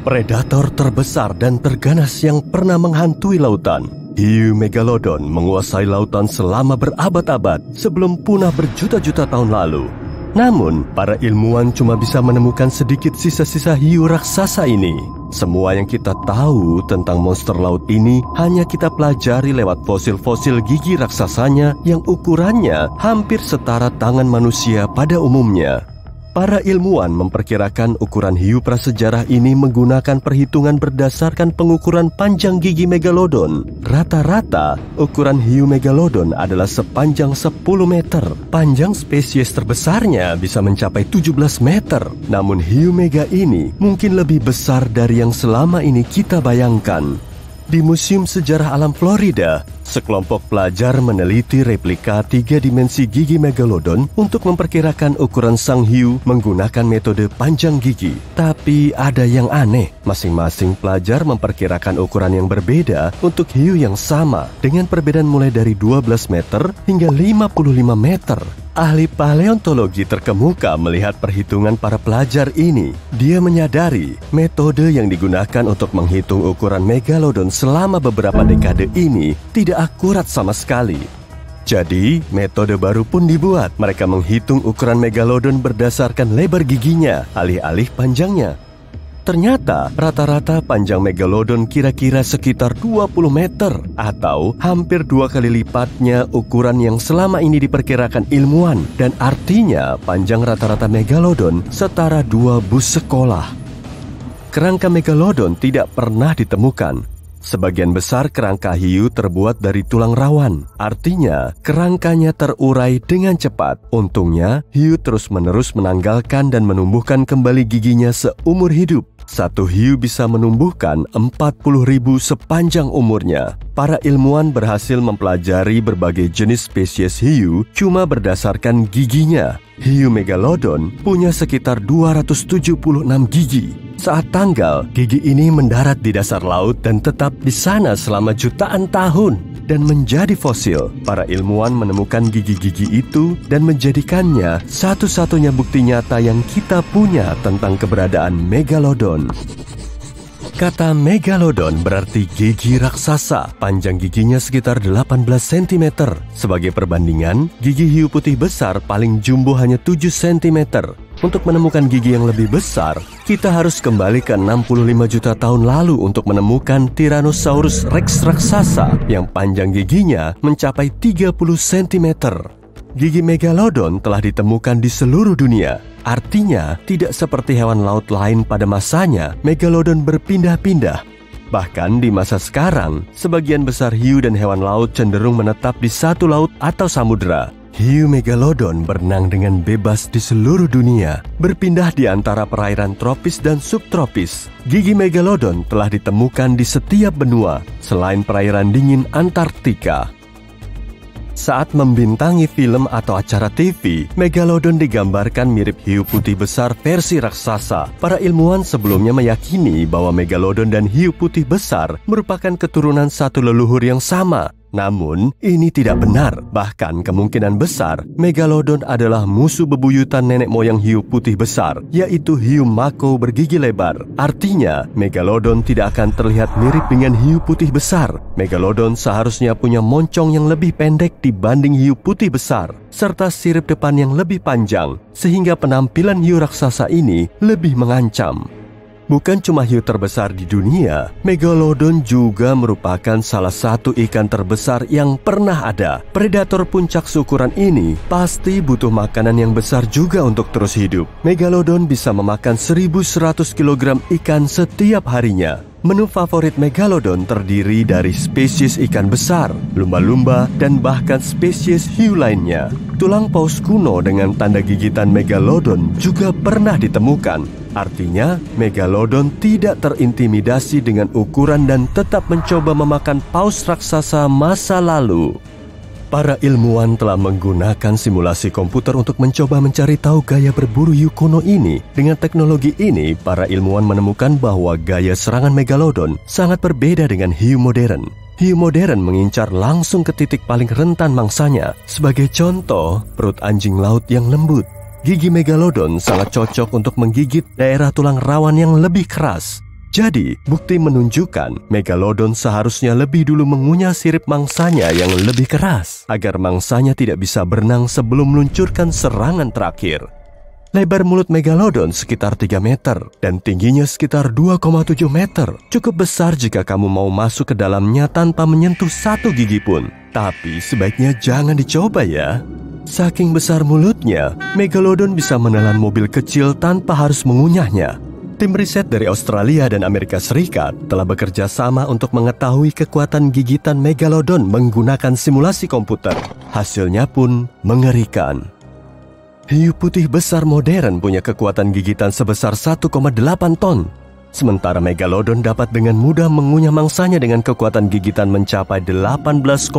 Predator terbesar dan terganas yang pernah menghantui lautan, hiu megalodon menguasai lautan selama berabad-abad sebelum punah berjuta-juta tahun lalu. Namun, para ilmuwan cuma bisa menemukan sedikit sisa-sisa hiu raksasa ini. Semua yang kita tahu tentang monster laut ini hanya kita pelajari lewat fosil-fosil gigi raksasanya yang ukurannya hampir setara tangan manusia pada umumnya. Para ilmuwan memperkirakan ukuran hiu prasejarah ini menggunakan perhitungan berdasarkan pengukuran panjang gigi megalodon. Rata-rata, ukuran hiu megalodon adalah sepanjang 10 meter. Panjang spesies terbesarnya bisa mencapai 17 meter. Namun hiu mega ini mungkin lebih besar dari yang selama ini kita bayangkan. Di Museum Sejarah Alam Florida, sekelompok pelajar meneliti replika 3 dimensi gigi megalodon untuk memperkirakan ukuran sang hiu menggunakan metode panjang gigi. Tapi ada yang aneh, masing-masing pelajar memperkirakan ukuran yang berbeda untuk hiu yang sama, dengan perbedaan mulai dari 12 meter hingga 55 meter. Ahli paleontologi terkemuka melihat perhitungan para pelajar ini. Dia menyadari metode yang digunakan untuk menghitung ukuran megalodon selama beberapa dekade ini tidak akurat sama sekali. Jadi, metode baru pun dibuat. Mereka menghitung ukuran megalodon berdasarkan lebar giginya, alih-alih panjangnya. Ternyata rata-rata panjang megalodon kira-kira sekitar 20 meter atau hampir 2 kali lipatnya ukuran yang selama ini diperkirakan ilmuwan, dan artinya panjang rata-rata megalodon setara 2 bus sekolah. Kerangka megalodon tidak pernah ditemukan. Sebagian besar kerangka hiu terbuat dari tulang rawan, artinya kerangkanya terurai dengan cepat. Untungnya, hiu terus-menerus menanggalkan dan menumbuhkan kembali giginya seumur hidup. Satu hiu bisa menumbuhkan 40.000 sepanjang umurnya. Para ilmuwan berhasil mempelajari berbagai jenis spesies hiu cuma berdasarkan giginya. Hiu megalodon punya sekitar 276 gigi. Saat tanggal, gigi ini mendarat di dasar laut dan tetap di sana selama jutaan tahun dan menjadi fosil. Para ilmuwan menemukan gigi-gigi itu dan menjadikannya satu-satunya bukti nyata yang kita punya tentang keberadaan megalodon. Kata megalodon berarti gigi raksasa. Panjang giginya sekitar 18 cm. Sebagai perbandingan, gigi hiu putih besar paling jumbo hanya 7 cm. Untuk menemukan gigi yang lebih besar, kita harus kembali ke 65 juta tahun lalu untuk menemukan Tyrannosaurus Rex raksasa yang panjang giginya mencapai 30 cm. Gigi megalodon telah ditemukan di seluruh dunia. Artinya, tidak seperti hewan laut lain pada masanya, megalodon berpindah-pindah. Bahkan di masa sekarang, sebagian besar hiu dan hewan laut cenderung menetap di satu laut atau samudera. Hiu megalodon berenang dengan bebas di seluruh dunia, berpindah di antara perairan tropis dan subtropis. Gigi megalodon telah ditemukan di setiap benua, selain perairan dingin Antartika. Saat membintangi film atau acara TV, megalodon digambarkan mirip hiu putih besar versi raksasa. Para ilmuwan sebelumnya meyakini bahwa megalodon dan hiu putih besar merupakan keturunan satu leluhur yang sama. Namun, ini tidak benar. Bahkan kemungkinan besar, megalodon adalah musuh bebuyutan nenek moyang hiu putih besar, yaitu hiu mako bergigi lebar. Artinya, megalodon tidak akan terlihat mirip dengan hiu putih besar. Megalodon seharusnya punya moncong yang lebih pendek dibanding hiu putih besar, serta sirip depan yang lebih panjang, sehingga penampilan hiu raksasa ini lebih mengancam. Bukan cuma hiu terbesar di dunia, megalodon juga merupakan salah satu ikan terbesar yang pernah ada. Predator puncak seukuran ini pasti butuh makanan yang besar juga untuk terus hidup. Megalodon bisa memakan 1.100 kg ikan setiap harinya. Menu favorit megalodon terdiri dari spesies ikan besar, lumba-lumba, dan bahkan spesies hiu lainnya. Tulang paus kuno dengan tanda gigitan megalodon juga pernah ditemukan. Artinya, megalodon tidak terintimidasi dengan ukuran dan tetap mencoba memakan paus raksasa masa lalu. Para ilmuwan telah menggunakan simulasi komputer untuk mencoba mencari tahu gaya berburu hiu kuno ini. Dengan teknologi ini, para ilmuwan menemukan bahwa gaya serangan megalodon sangat berbeda dengan hiu modern. Hiu modern mengincar langsung ke titik paling rentan mangsanya. Sebagai contoh, perut anjing laut yang lembut. Gigi megalodon sangat cocok untuk menggigit daerah tulang rawan yang lebih keras. Jadi, bukti menunjukkan megalodon seharusnya lebih dulu mengunyah sirip mangsanya yang lebih keras, agar mangsanya tidak bisa berenang sebelum meluncurkan serangan terakhir. Lebar mulut megalodon sekitar 3 meter, dan tingginya sekitar 2,7 meter. Cukup besar jika kamu mau masuk ke dalamnya tanpa menyentuh satu gigi pun. Tapi sebaiknya jangan dicoba ya. Saking besar mulutnya, megalodon bisa menelan mobil kecil tanpa harus mengunyahnya. Tim riset dari Australia dan Amerika Serikat telah bekerja sama untuk mengetahui kekuatan gigitan megalodon menggunakan simulasi komputer. Hasilnya pun mengerikan. Hiu putih besar modern punya kekuatan gigitan sebesar 1,8 ton. Sementara megalodon dapat dengan mudah mengunyah mangsanya dengan kekuatan gigitan mencapai 18,2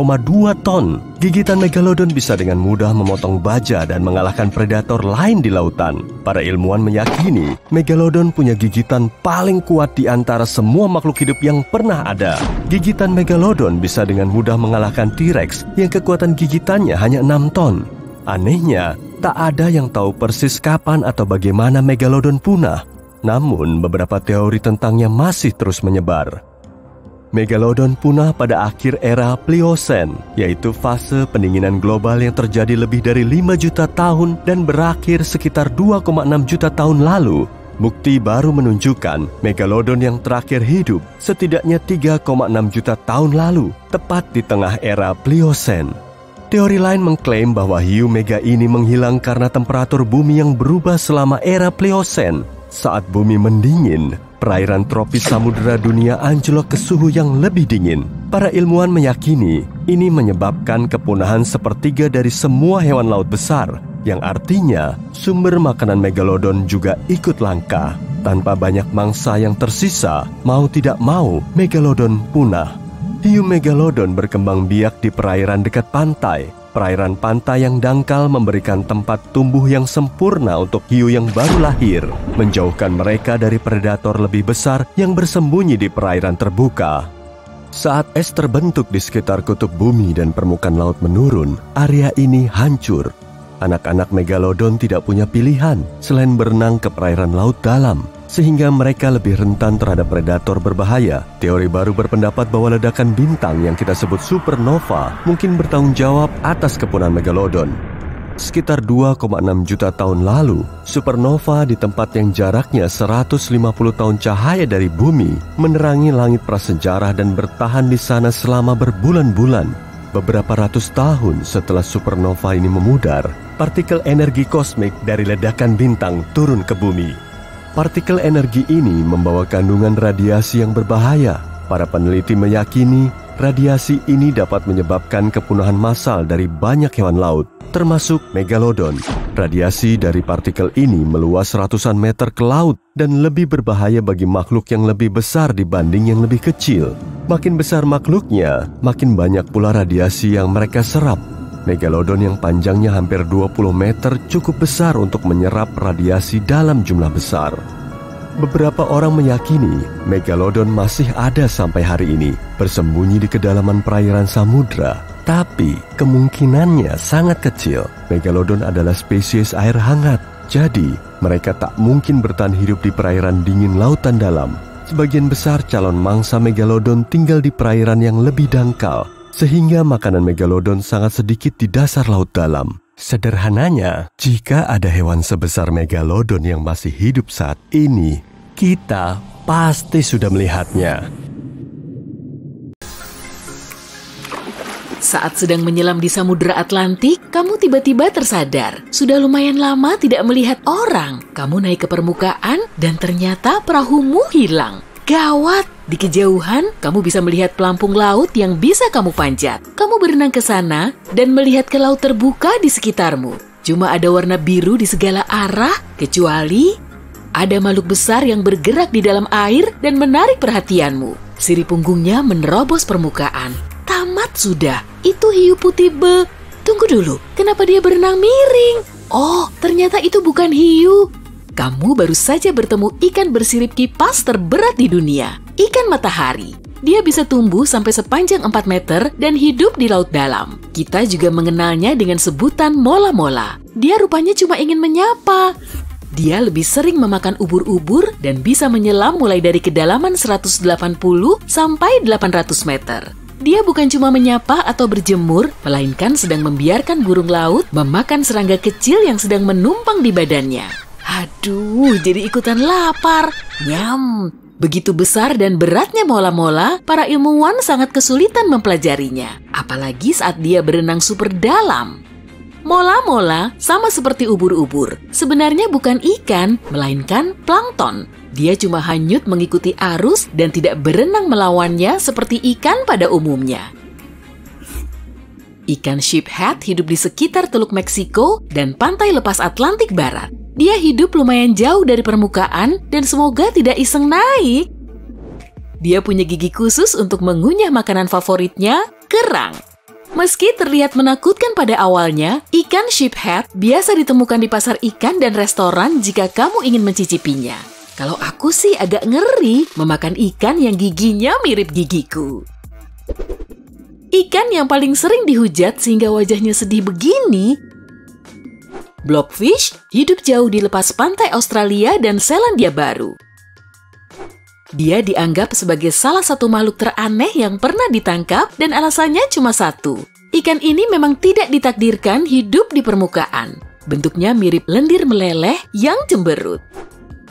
ton. Gigitan megalodon bisa dengan mudah memotong baja dan mengalahkan predator lain di lautan. Para ilmuwan meyakini megalodon punya gigitan paling kuat di antara semua makhluk hidup yang pernah ada. Gigitan megalodon bisa dengan mudah mengalahkan T-Rex yang kekuatan gigitannya hanya 6 ton. Anehnya, tak ada yang tahu persis kapan atau bagaimana megalodon punah. Namun, beberapa teori tentangnya masih terus menyebar. Megalodon punah pada akhir era Pliocene, yaitu fase pendinginan global yang terjadi lebih dari 5 juta tahun dan berakhir sekitar 2,6 juta tahun lalu. Bukti baru menunjukkan megalodon yang terakhir hidup setidaknya 3,6 juta tahun lalu, tepat di tengah era Pliocene. Teori lain mengklaim bahwa hiu mega ini menghilang karena temperatur bumi yang berubah selama era Pliocene. Saat bumi mendingin, perairan tropis samudera dunia anjlok ke suhu yang lebih dingin. Para ilmuwan meyakini ini menyebabkan kepunahan sepertiga dari semua hewan laut besar, yang artinya sumber makanan megalodon juga ikut langka. Tanpa banyak mangsa yang tersisa, mau tidak mau megalodon punah. Hiu megalodon berkembang biak di perairan dekat pantai. Perairan pantai yang dangkal memberikan tempat tumbuh yang sempurna untuk hiu yang baru lahir, menjauhkan mereka dari predator lebih besar yang bersembunyi di perairan terbuka. Saat es terbentuk di sekitar kutub bumi dan permukaan laut menurun, area ini hancur. Anak-anak megalodon tidak punya pilihan selain berenang ke perairan laut dalam, sehingga mereka lebih rentan terhadap predator berbahaya. Teori baru berpendapat bahwa ledakan bintang yang kita sebut supernova mungkin bertanggung jawab atas kepunahan megalodon. Sekitar 2,6 juta tahun lalu, supernova di tempat yang jaraknya 150 tahun cahaya dari bumi menerangi langit prasejarah dan bertahan di sana selama berbulan-bulan. Beberapa ratus tahun setelah supernova ini memudar, partikel energi kosmik dari ledakan bintang turun ke bumi. Partikel energi ini membawa kandungan radiasi yang berbahaya. Para peneliti meyakini radiasi ini dapat menyebabkan kepunahan massal dari banyak hewan laut, termasuk megalodon. Radiasi dari partikel ini meluas ratusan meter ke laut dan lebih berbahaya bagi makhluk yang lebih besar dibanding yang lebih kecil. Makin besar makhluknya, makin banyak pula radiasi yang mereka serap. Megalodon yang panjangnya hampir 20 meter cukup besar untuk menyerap radiasi dalam jumlah besar. Beberapa orang meyakini megalodon masih ada sampai hari ini, bersembunyi di kedalaman perairan samudra. Tapi kemungkinannya sangat kecil. Megalodon adalah spesies air hangat, jadi mereka tak mungkin bertahan hidup di perairan dingin lautan dalam. Sebagian besar calon mangsa megalodon tinggal di perairan yang lebih dangkal, sehingga makanan megalodon sangat sedikit di dasar laut dalam. Sederhananya, jika ada hewan sebesar megalodon yang masih hidup saat ini, kita pasti sudah melihatnya.
Saat sedang menyelam di Samudra Atlantik, kamu tiba-tiba tersadar. Sudah lumayan lama tidak melihat orang. Kamu naik ke permukaan dan ternyata perahumu hilang. Gawat! Di kejauhan, kamu bisa melihat pelampung laut yang bisa kamu panjat. Kamu berenang ke sana dan melihat ke laut terbuka di sekitarmu. Cuma ada warna biru di segala arah, kecuali ada makhluk besar yang bergerak di dalam air dan menarik perhatianmu. Sirip punggungnya menerobos permukaan. Tamat sudah, itu hiu putih be. Tunggu dulu, kenapa dia berenang miring? Oh, ternyata itu bukan hiu. Kamu baru saja bertemu ikan bersirip kipas terberat di dunia, ikan matahari. Dia bisa tumbuh sampai sepanjang 4 meter dan hidup di laut dalam. Kita juga mengenalnya dengan sebutan mola-mola. Dia rupanya cuma ingin menyapa. Dia lebih sering memakan ubur-ubur dan bisa menyelam mulai dari kedalaman 180 sampai 800 meter. Dia bukan cuma menyapa atau berjemur, melainkan sedang membiarkan burung laut memakan serangga kecil yang sedang menumpang di badannya. Aduh, jadi ikutan lapar. Nyam. Begitu besar dan beratnya mola-mola, para ilmuwan sangat kesulitan mempelajarinya. Apalagi saat dia berenang super dalam. Mola-mola sama seperti ubur-ubur. Sebenarnya bukan ikan, melainkan plankton. Dia cuma hanyut mengikuti arus dan tidak berenang melawannya seperti ikan pada umumnya. Ikan sheephead hidup di sekitar Teluk Meksiko dan pantai lepas Atlantik Barat. Dia hidup lumayan jauh dari permukaan dan semoga tidak iseng naik. Dia punya gigi khusus untuk mengunyah makanan favoritnya, kerang. Meski terlihat menakutkan pada awalnya, ikan sheephead biasa ditemukan di pasar ikan dan restoran jika kamu ingin mencicipinya. Kalau aku sih agak ngeri memakan ikan yang giginya mirip gigiku. Ikan yang paling sering dihujat sehingga wajahnya sedih begini, blobfish hidup jauh di lepas pantai Australia dan Selandia Baru. Dia dianggap sebagai salah satu makhluk teraneh yang pernah ditangkap dan alasannya cuma satu. Ikan ini memang tidak ditakdirkan hidup di permukaan. Bentuknya mirip lendir meleleh yang cemberut.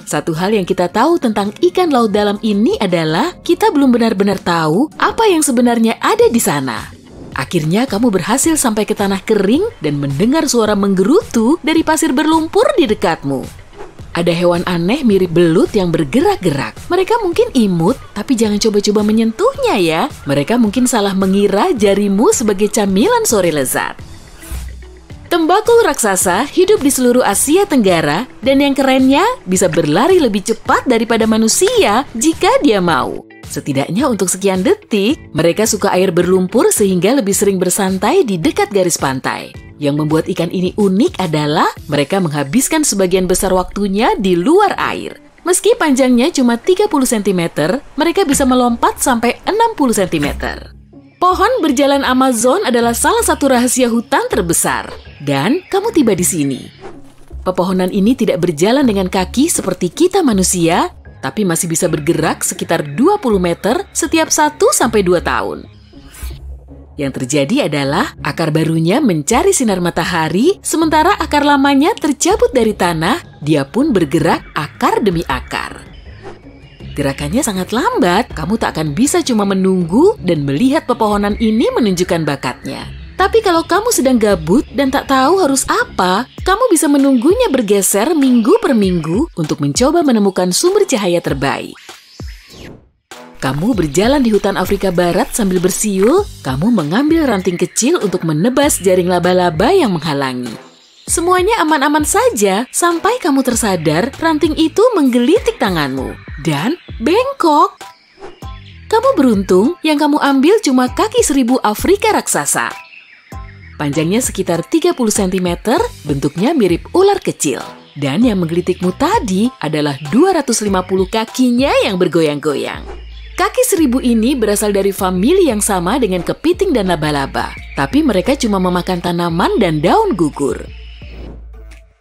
Satu hal yang kita tahu tentang ikan laut dalam ini adalah kita belum benar-benar tahu apa yang sebenarnya ada di sana. Akhirnya kamu berhasil sampai ke tanah kering dan mendengar suara menggerutu dari pasir berlumpur di dekatmu. Ada hewan aneh mirip belut yang bergerak-gerak. Mereka mungkin imut, tapi jangan coba-coba menyentuhnya ya. Mereka mungkin salah mengira jarimu sebagai camilan sore lezat. Tembakau raksasa hidup di seluruh Asia Tenggara dan yang kerennya bisa berlari lebih cepat daripada manusia jika dia mau. Setidaknya untuk sekian detik, mereka suka air berlumpur sehingga lebih sering bersantai di dekat garis pantai. Yang membuat ikan ini unik adalah mereka menghabiskan sebagian besar waktunya di luar air. Meski panjangnya cuma 30 cm, mereka bisa melompat sampai 60 cm. Pohon berjalan Amazon adalah salah satu rahasia hutan terbesar. Dan kamu tiba di sini. Pepohonan ini tidak berjalan dengan kaki seperti kita manusia, tapi masih bisa bergerak sekitar 20 meter setiap 1-2 tahun. Yang terjadi adalah akar barunya mencari sinar matahari, sementara akar lamanya tercabut dari tanah, dia pun bergerak akar demi akar. Gerakannya sangat lambat, kamu tak akan bisa cuma menunggu dan melihat pepohonan ini menunjukkan bakatnya. Tapi kalau kamu sedang gabut dan tak tahu harus apa, kamu bisa menunggunya bergeser minggu per minggu untuk mencoba menemukan sumber cahaya terbaik. Kamu berjalan di hutan Afrika Barat sambil bersiul, kamu mengambil ranting kecil untuk menebas jaring laba-laba yang menghalangi. Semuanya aman-aman saja sampai kamu tersadar ranting itu menggelitik tanganmu dan bengkok. Kamu beruntung yang kamu ambil cuma kaki 1000 Afrika raksasa. Panjangnya sekitar 30 cm, bentuknya mirip ular kecil. Dan yang menggelitikmu tadi adalah 250 kakinya yang bergoyang-goyang. Kaki 1000 ini berasal dari famili yang sama dengan kepiting dan laba-laba. Tapi mereka cuma memakan tanaman dan daun gugur.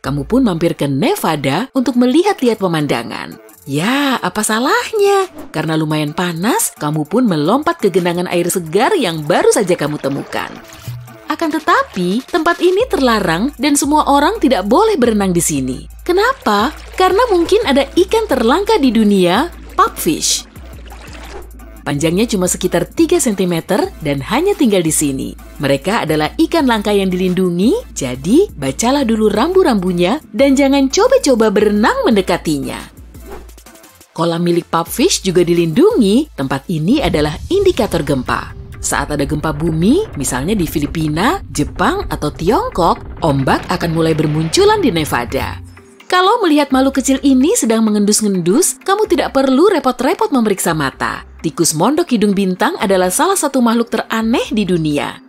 Kamu pun mampir ke Nevada untuk melihat-lihat pemandangan. Ya, apa salahnya? Karena lumayan panas, kamu pun melompat ke genangan air segar yang baru saja kamu temukan. Akan tetapi, tempat ini terlarang dan semua orang tidak boleh berenang di sini. Kenapa? Karena mungkin ada ikan terlangka di dunia, pupfish. Panjangnya cuma sekitar 3 cm dan hanya tinggal di sini. Mereka adalah ikan langka yang dilindungi, jadi bacalah dulu rambu-rambunya dan jangan coba-coba berenang mendekatinya. Kolam milik pupfish juga dilindungi, tempat ini adalah indikator gempa. Saat ada gempa bumi, misalnya di Filipina, Jepang, atau Tiongkok, ombak akan mulai bermunculan di Nevada. Kalau melihat makhluk kecil ini sedang mengendus-ngendus, kamu tidak perlu repot-repot memeriksa mata. Tikus mondok hidung bintang adalah salah satu makhluk teraneh di dunia.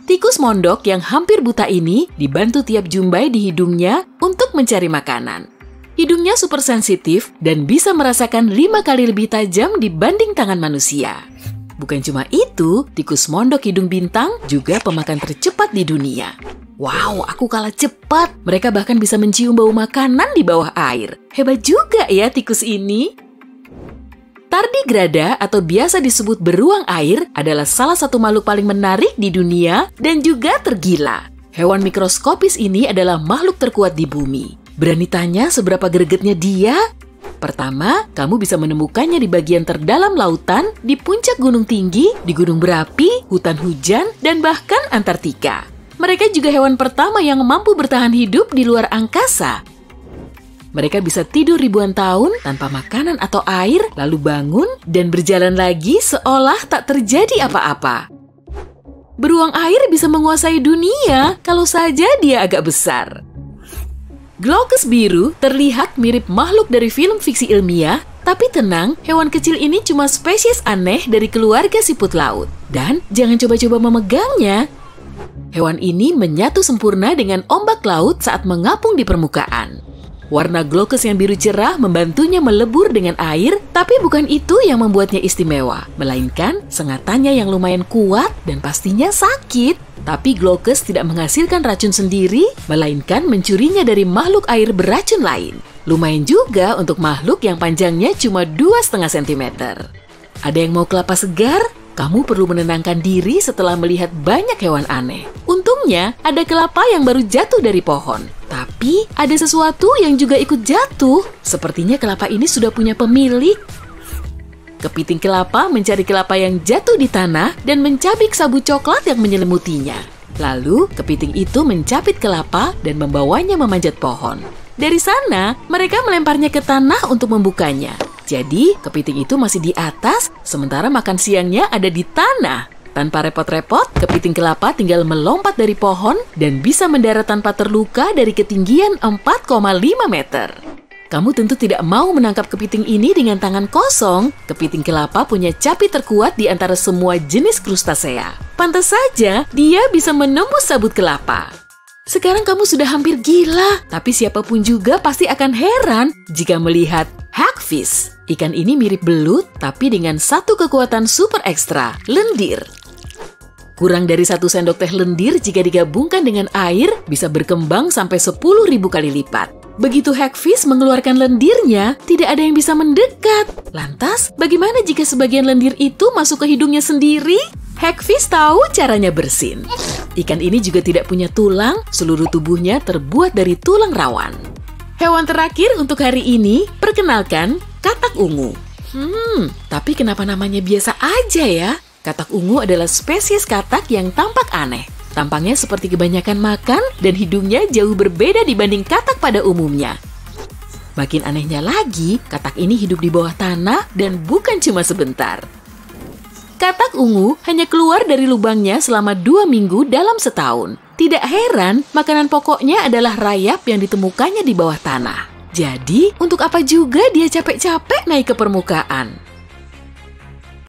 Tikus mondok yang hampir buta ini dibantu tiap jumbai di hidungnya untuk mencari makanan. Hidungnya super sensitif dan bisa merasakan 5 kali lebih tajam dibanding tangan manusia. Bukan cuma itu, tikus mondok hidung bintang juga pemakan tercepat di dunia. Wow, aku kalah cepat. Mereka bahkan bisa mencium bau makanan di bawah air. Hebat juga ya tikus ini. Tardigrada atau biasa disebut beruang air adalah salah satu makhluk paling menarik di dunia dan juga tergila. Hewan mikroskopis ini adalah makhluk terkuat di bumi. Berani tanya seberapa gregetnya dia? Pertama, kamu bisa menemukannya di bagian terdalam lautan, di puncak gunung tinggi, di gunung berapi, hutan hujan, dan bahkan Antartika. Mereka juga hewan pertama yang mampu bertahan hidup di luar angkasa. Mereka bisa tidur ribuan tahun tanpa makanan atau air, lalu bangun dan berjalan lagi seolah tak terjadi apa-apa. Beruang air bisa menguasai dunia kalau saja dia agak besar. Glaucus biru terlihat mirip makhluk dari film fiksi ilmiah, tapi tenang, hewan kecil ini cuma spesies aneh dari keluarga siput laut. Dan jangan coba-coba memegangnya. Hewan ini menyatu sempurna dengan ombak laut saat mengapung di permukaan. Warna Glaucus yang biru cerah membantunya melebur dengan air, tapi bukan itu yang membuatnya istimewa, melainkan sengatannya yang lumayan kuat dan pastinya sakit. Tapi Glaucus tidak menghasilkan racun sendiri, melainkan mencurinya dari makhluk air beracun lain. Lumayan juga untuk makhluk yang panjangnya cuma 2,5 cm. Ada yang mau kelapa segar? Kamu perlu menenangkan diri setelah melihat banyak hewan aneh. Untungnya, ada kelapa yang baru jatuh dari pohon. Tapi, ada sesuatu yang juga ikut jatuh. Sepertinya kelapa ini sudah punya pemilik. Kepiting kelapa mencari kelapa yang jatuh di tanah dan mencabik sabut coklat yang menyelimutinya. Lalu, kepiting itu mencapit kelapa dan membawanya memanjat pohon. Dari sana, mereka melemparnya ke tanah untuk membukanya. Jadi, kepiting itu masih di atas, sementara makan siangnya ada di tanah. Tanpa repot-repot, kepiting kelapa tinggal melompat dari pohon dan bisa mendarat tanpa terluka dari ketinggian 4,5 meter. Kamu tentu tidak mau menangkap kepiting ini dengan tangan kosong. Kepiting kelapa punya capit terkuat di antara semua jenis krustasea. Pantas saja dia bisa menembus sabut kelapa. Sekarang kamu sudah hampir gila, tapi siapapun juga pasti akan heran jika melihat hagfish. Ikan ini mirip belut, tapi dengan satu kekuatan super ekstra, lendir. Kurang dari 1 sendok teh lendir jika digabungkan dengan air bisa berkembang sampai 10.000 kali lipat. Begitu hagfish mengeluarkan lendirnya, tidak ada yang bisa mendekat. Lantas, bagaimana jika sebagian lendir itu masuk ke hidungnya sendiri? Hagfish tahu caranya bersin. Ikan ini juga tidak punya tulang, seluruh tubuhnya terbuat dari tulang rawan. Hewan terakhir untuk hari ini, perkenalkan, katak ungu. Tapi kenapa namanya biasa aja ya? Katak ungu adalah spesies katak yang tampak aneh. Tampangnya seperti kebanyakan makan dan hidungnya jauh berbeda dibanding katak pada umumnya. Makin anehnya lagi, katak ini hidup di bawah tanah dan bukan cuma sebentar. Katak ungu hanya keluar dari lubangnya selama 2 minggu dalam setahun. Tidak heran, makanan pokoknya adalah rayap yang ditemukannya di bawah tanah. Jadi, untuk apa juga dia capek-capek naik ke permukaan?